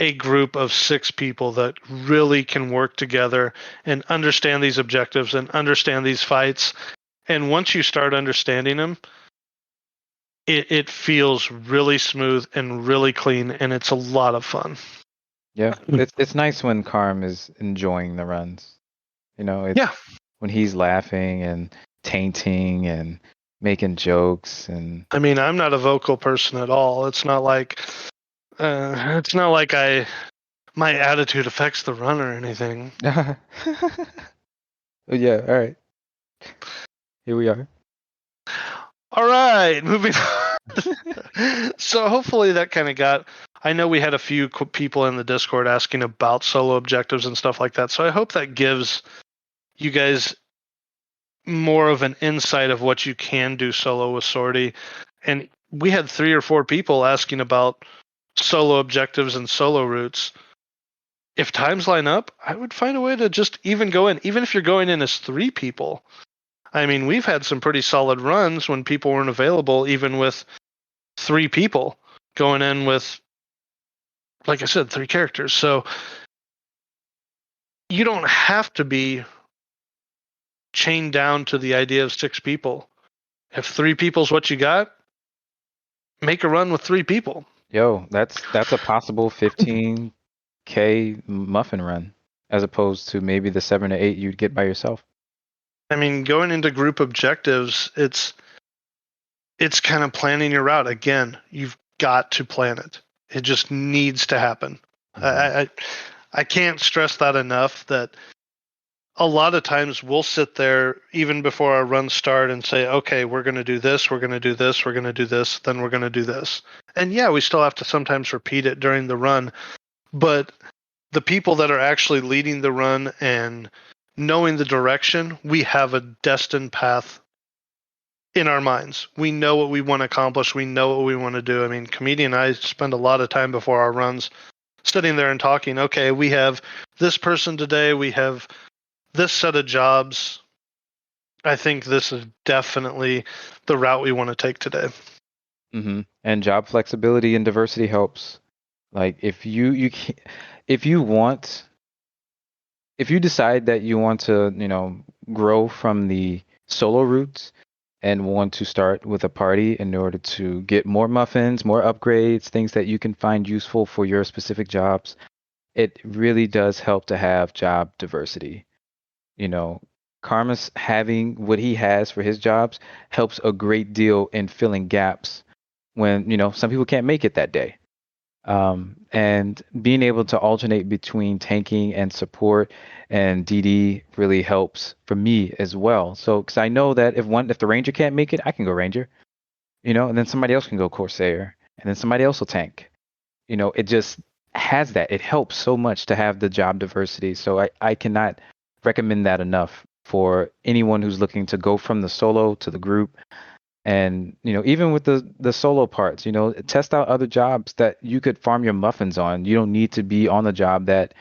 a group of 6 people that really can work together and understand these objectives and understand these fights. And once you start understanding them, it feels really smooth and really clean, and it's a lot of fun. Yeah, it's nice when Karm is enjoying the runs. It's when he's laughing and tainting and making jokes. And I mean, I'm not a vocal person at all. It's not like my attitude affects the run or anything. Yeah, all right. Here we are. All right, moving on. So hopefully that kind of got. I know we had a few people in the Discord asking about solo objectives and stuff like that. So I hope that gives you guys more of an insight of what you can do solo with Sortie. And we had 3 or 4 people asking about solo objectives and solo routes. If times line up, I would find a way to just even go in, even if you're going in as 3 people. I mean, we've had some pretty solid runs when people weren't available, even with 3 people going in with, like I said, 3 characters. So you don't have to be chained down to the idea of 6 people. If 3 people's what you got, make a run with 3 people. Yo, that's a possible 15K muffin run, as opposed to maybe the 7 to 8 you'd get by yourself. I mean, going into group objectives, it's kind of planning your route. Again, you've got to plan it. It just needs to happen. Mm-hmm. I can't stress that enough, that a lot of times we'll sit there even before our runs start and say, okay, we're going to do this, we're going to do this, we're going to do this, then we're going to do this. And yeah, we still have to sometimes repeat it during the run, but the people that are actually leading the run and knowing the direction, we have a destined path in our minds. We know what we want to accomplish. We know what we want to do. I mean, Comedian and I spend a lot of time before our runs sitting there and talking, okay, we have this person today. We have this set of jobs. I think this is definitely the route we want to take today. And job flexibility and diversity helps. Like if if you decide that you want to, grow from the solo routes and want to start with a party in order to get more muffins, more upgrades, things that you can find useful for your specific jobs, it really does help to have job diversity. Karma's having what he has for his jobs helps a great deal in filling gaps when, some people can't make it that day. And being able to alternate between tanking and support and DD really helps for me as well. So, because I know that if the Ranger can't make it, I can go Ranger, and then somebody else can go Corsair, and then somebody else will tank. It just has that. It helps so much to have the job diversity. So I cannot recommend that enough for anyone who's looking to go from the solo to the group. And even with the solo parts, test out other jobs that you could farm your muffins on. You don't need to be on the job that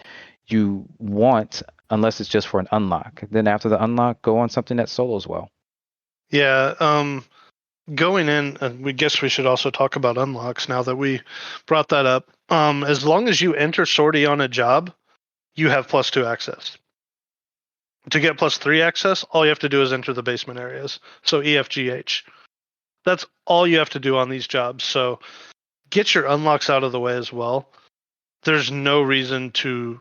you want unless it's just for an unlock. Then after the unlock, go on something that's solo as well. Yeah, going in, we guess we should also talk about unlocks now that we brought that up. As long as you enter Sortie on a job, you have +2 access. To get +3 access, all you have to do is enter the basement areas. So EFGH. That's all you have to do on these jobs. So get your unlocks out of the way as well. There's no reason to.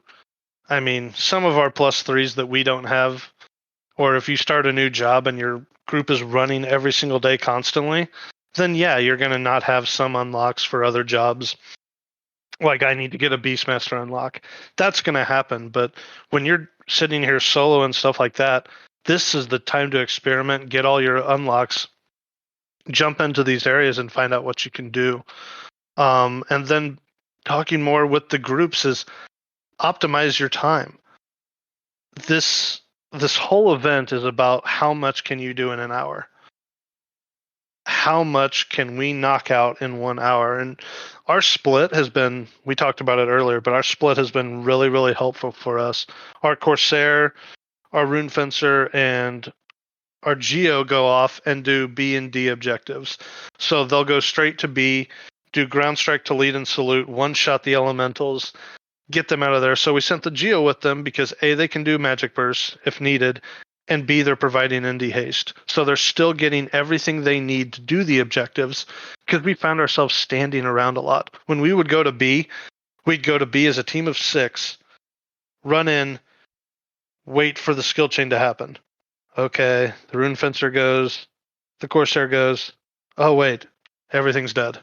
I mean, some of our +3s that we don't have, or if you start a new job and your group is running every single day constantly, then yeah, you're going to not have some unlocks for other jobs. Like I need to get a Beastmaster unlock. That's going to happen. But when you're sitting here solo and stuff like that, this is the time to experiment, get all your unlocks, jump into these areas and find out what you can do. And then talking more with the groups is optimize your time. This whole event is about how much can you do in an hour. How much can we knock out in 1 hour? And our split has been, we talked about it earlier, but our split has been really, really helpful for us. Our Corsair, our Rune Fencer, and our Geo go off and do B and D objectives. So they'll go straight to B, do ground strike to lead and salute, one-shot the elementals, get them out of there. So we sent the Geo with them because A, they can do magic bursts if needed, and B, they're providing ND haste. So they're still getting everything they need to do the objectives because we found ourselves standing around a lot. When we would go to B, we'd go to B as a team of 6, run in, wait for the skill chain to happen. Okay, the Rune Fencer goes, the Corsair goes, oh wait, everything's dead.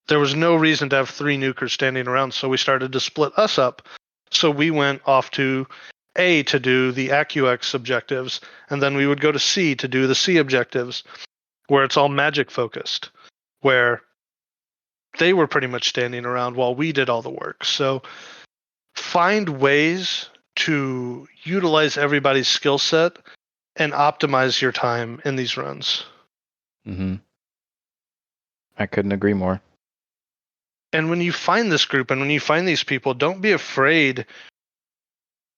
There was no reason to have 3 nukers standing around, so we started to split us up. So we went off to A to do the AccuX objectives, and then we would go to C to do the C objectives, where it's all magic focused, where they were pretty much standing around while we did all the work. So find ways to utilize everybody's skill set and optimize your time in these runs. I couldn't agree more. And when you find this group and when you find these people, don't be afraid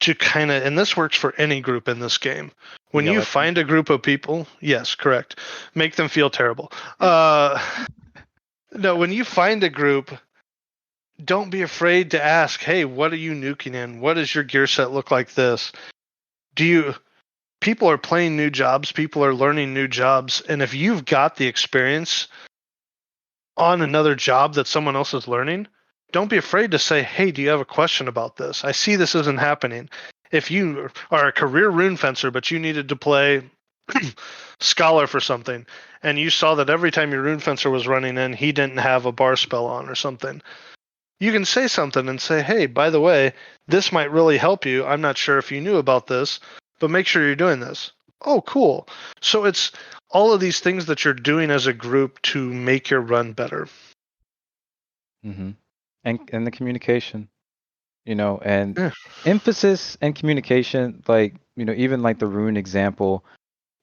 to kind of, and this works for any group in this game. When you find a group of people, yes, correct, make them feel terrible. No, when you find a group, don't be afraid to ask, hey, what are you nuking in? What does your gear set look like this? People are playing new jobs, people are learning new jobs, and if you've got the experience on another job that someone else is learning, don't be afraid to say, hey, do you have a question about this? I see this isn't happening. If you are a career Rune Fencer, but you needed to play Scholar for something, and you saw that every time your Rune Fencer was running in, he didn't have a bar spell on or something, you can say something and say, hey, by the way, this might really help you. I'm not sure if you knew about this, but make sure you're doing this. Oh, cool. So it's all of these things that you're doing as a group to make your run better. And the communication, and Yeah. emphasis and communication, like, even like the rune example.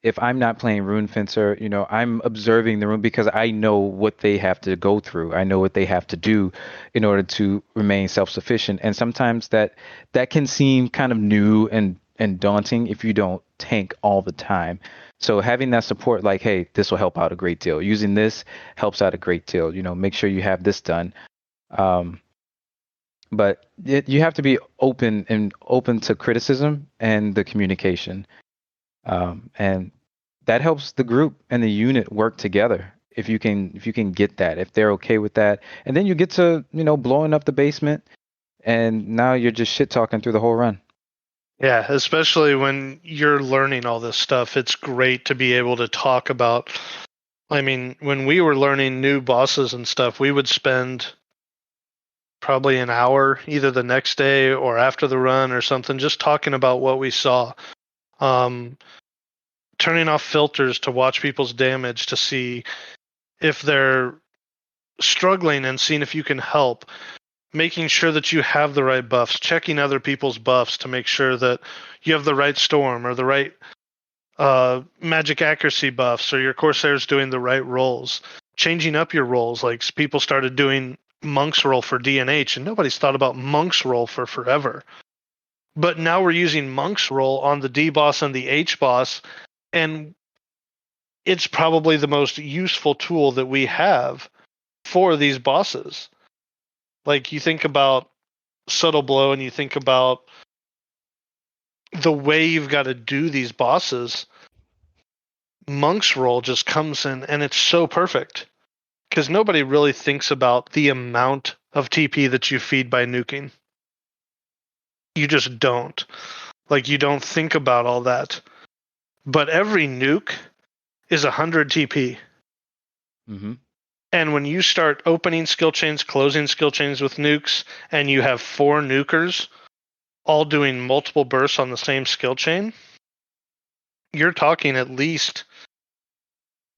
If I'm not playing Rune Fencer, I'm observing the room because I know what they have to go through. I know what they have to do in order to remain self-sufficient. And sometimes that can seem kind of new and daunting if you don't tank all the time. So having that support, like, hey, this will help out a great deal. Using this helps out a great deal. Make sure you have this done. Um, but you have to be open to criticism and the communication. And that helps the group and the unit work together. If you can get that, if they're okay with that, and then you get to blowing up the basement, and now you're just shit talking through the whole run. Yeah, especially when you're learning all this stuff, it's great to be able to talk about. I mean, when we were learning new bosses and stuff, we would spend probably an hour either the next day or after the run or something just talking about what we saw. Um, Turning off filters to watch people's damage to see if they're struggling and seeing if you can help. Making sure that you have the right buffs, checking other people's buffs to make sure that you have the right storm or the right magic accuracy buffs, or your Corsair's doing the right rolls. Changing up your rolls, like people started doing Monk's roll for DNH, and nobody's thought about Monk's roll for forever. But now we're using Monk's roll on the D boss and the H boss, and it's probably the most useful tool that we have for these bosses. Like you think about Subtle Blow and you think about the way you've got to do these bosses, Monk's roll just comes in and it's so perfect because nobody really thinks about the amount of TP that you feed by nuking. You just don't. Like, you don't think about all that. But every nuke is 100 TP. Mm-hmm. And when you start opening skill chains, closing skill chains with nukes, and you have 4 nukers all doing multiple bursts on the same skill chain, you're talking at least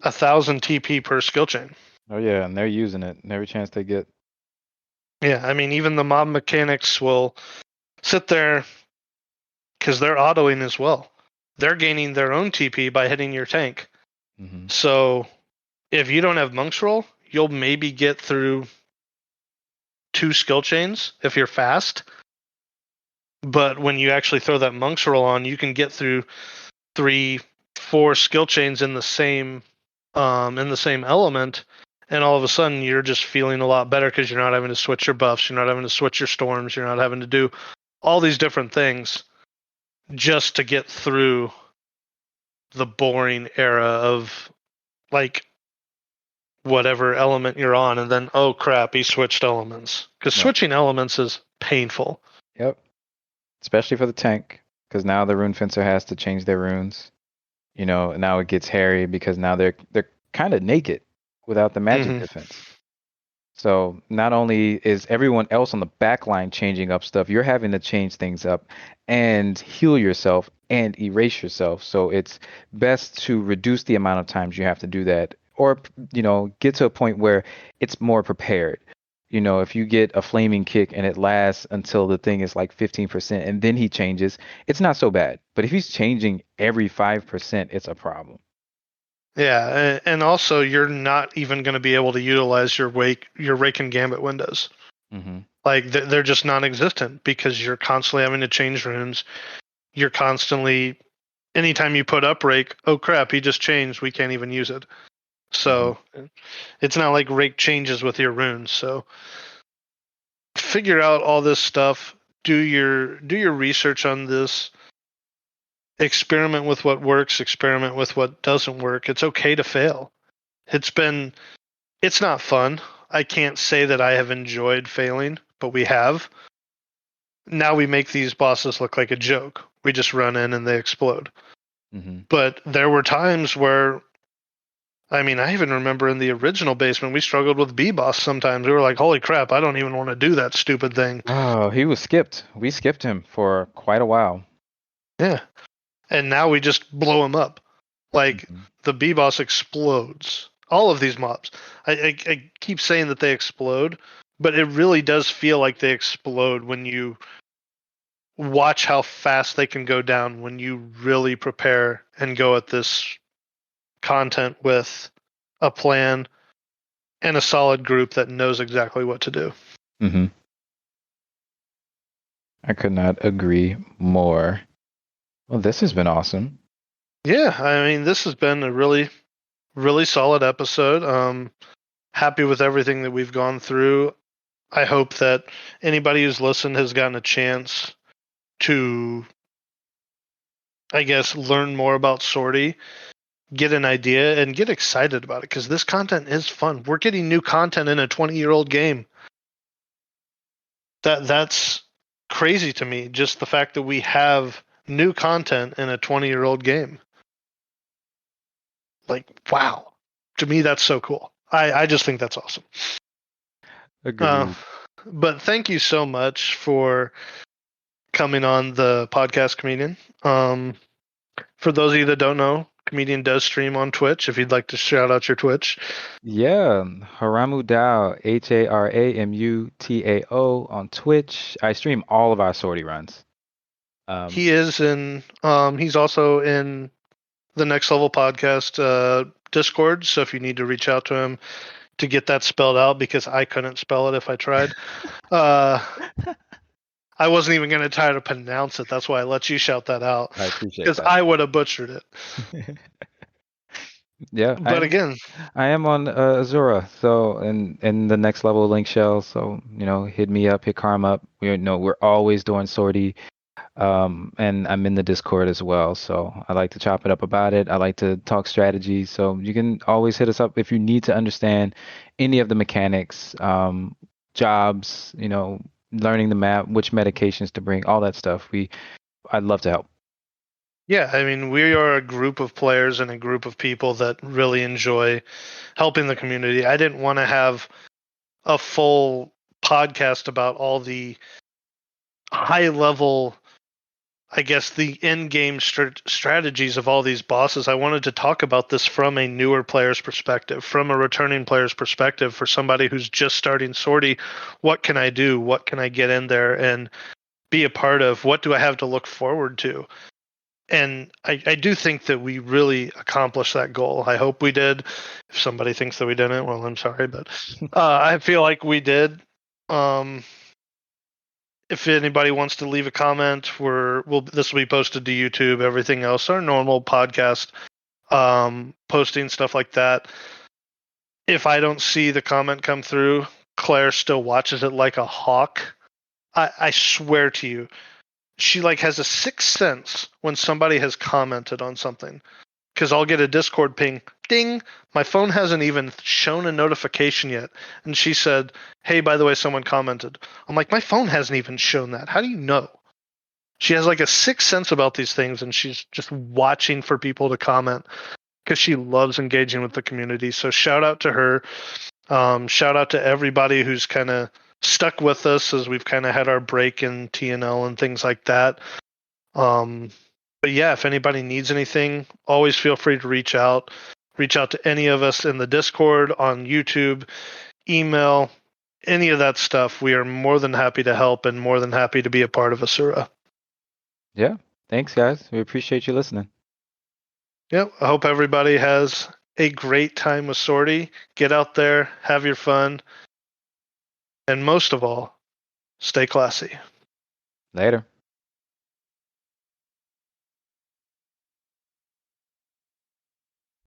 1,000 TP per skill chain. Oh yeah, and they're using it every chance they get. Yeah, I mean, even the mob mechanics will sit there because they're autoing as well. They're gaining their own TP by hitting your tank. Mm-hmm. So if you don't have Monk's Roll, you'll maybe get through 2 skill chains if you're fast. But when you actually throw that Monk's Roll on, you can get through 3, 4 skill chains in the same element, and all of a sudden you're just feeling a lot better because you're not having to switch your buffs, you're not having to switch your storms, you're not having to do all these different things just to get through the boring era of like whatever element you're on, and then oh crap, he switched elements. Because Right. switching elements is painful. Yep. Especially for the tank, because now the Rune Fencer has to change their runes. Now it gets hairy because now they're kind of naked without the magic Mm-hmm. defense. So not only is everyone else on the back line changing up stuff, you're having to change things up and heal yourself and erase yourself. So it's best to reduce the amount of times you have to do that, or get to a point where it's more prepared. If you get a flaming kick and it lasts until the thing is like 15% and then he changes, it's not so bad. But if he's changing every 5%, it's a problem. Yeah, and also you're not even going to be able to utilize your rake and gambit windows. Mm-hmm. Like they're just non-existent because you're constantly having to change runes. You're constantly, anytime you put up rake, oh crap, he just changed. We can't even use it. Mm-hmm. So it's not like rake changes with your runes. So figure out all this stuff. Do your research on this. Experiment with what works. Experiment with what doesn't work. It's okay to fail. It's not fun. I can't say that I have enjoyed failing, but we have. Now we make these bosses look like a joke. We just run in and they explode. Mm-hmm. But there were times where, I mean, I even remember in the original basement, we struggled with B boss sometimes. We were like, holy crap, I don't even want to do that stupid thing. Oh, he was skipped. We skipped him for quite a while. Yeah. And now we just blow him up. Like, Mm-hmm. the B boss explodes. All of these mobs. I keep saying that they explode, but it really does feel like they explode when you watch how fast they can go down when you really prepare and go at this content with a plan and a solid group that knows exactly what to do. Mm-hmm. I could not agree more. Well, this has been awesome. Yeah, I mean, this has been a really, really solid episode. Happy with everything that we've gone through. I hope that anybody who's listened has gotten a chance to, I guess, learn more about Sortie, get an idea, and get excited about it because this content is fun. We're getting new content in a 20-year-old game. That's crazy to me. Just the fact that we have new content in a 20-year-old game. Like, wow. To me, that's so cool. I just think that's awesome. Agreed. But thank you so much for coming on the podcast, Comedian. For those of you that don't know, Comedian does stream on Twitch. If you'd like to shout out your Twitch. Yeah, Haramutao, HARAMUTAO on Twitch. I stream all of our sortie runs. He is in. He's also in the Next Level Podcast Discord. So if you need to reach out to him to get that spelled out, because I couldn't spell it if I tried. I wasn't even going to try to pronounce it. That's why I let you shout that out. I appreciate because that. I would have butchered it. Yeah, But again, I am on Azura, so in the Next Level link shell. So hit me up, hit Karm up. We're always doing sortie, and I'm in the Discord as well. So I like to chop it up about it. I like to talk strategy. So you can always hit us up if you need to understand any of the mechanics, jobs, learning the map, which medications to bring, all that stuff. I'd love to help. Yeah, I mean, we are a group of players and a group of people that really enjoy helping the community. I didn't want to have a full podcast about all the high level, I guess, the end game strategies of all these bosses. I wanted to talk about this from a newer player's perspective, from a returning player's perspective, for somebody who's just starting Sortie. What can I do? What can I get in there and be a part of? What do I have to look forward to? And I do think that we really accomplished that goal. I hope we did. If somebody thinks that we didn't, well, I'm sorry, but I feel like we did. If anybody wants to leave a comment, this will be posted to YouTube. Everything else, our normal podcast, posting stuff like that. If I don't see the comment come through, Claire still watches it like a hawk. I swear to you, she has a sixth sense when somebody has commented on something, because I'll get a Discord ping, ding, my phone hasn't even shown a notification yet, and she said, hey, by the way, someone commented. I'm like, my phone hasn't even shown that. How do you know? She has a sixth sense about these things, and she's just watching for people to comment because she loves engaging with the community. So shout out to her. Shout out to everybody who's kind of stuck with us as we've kind of had our break in TNL and things like that. But yeah, if anybody needs anything, always feel free to reach out. Reach out to any of us in the Discord, on YouTube, email, any of that stuff. We are more than happy to help and more than happy to be a part of Asura. Yeah. Thanks, guys. We appreciate you listening. Yep. I hope everybody has a great time with Sortie. Get out there, have your fun. And most of all, stay classy. Later.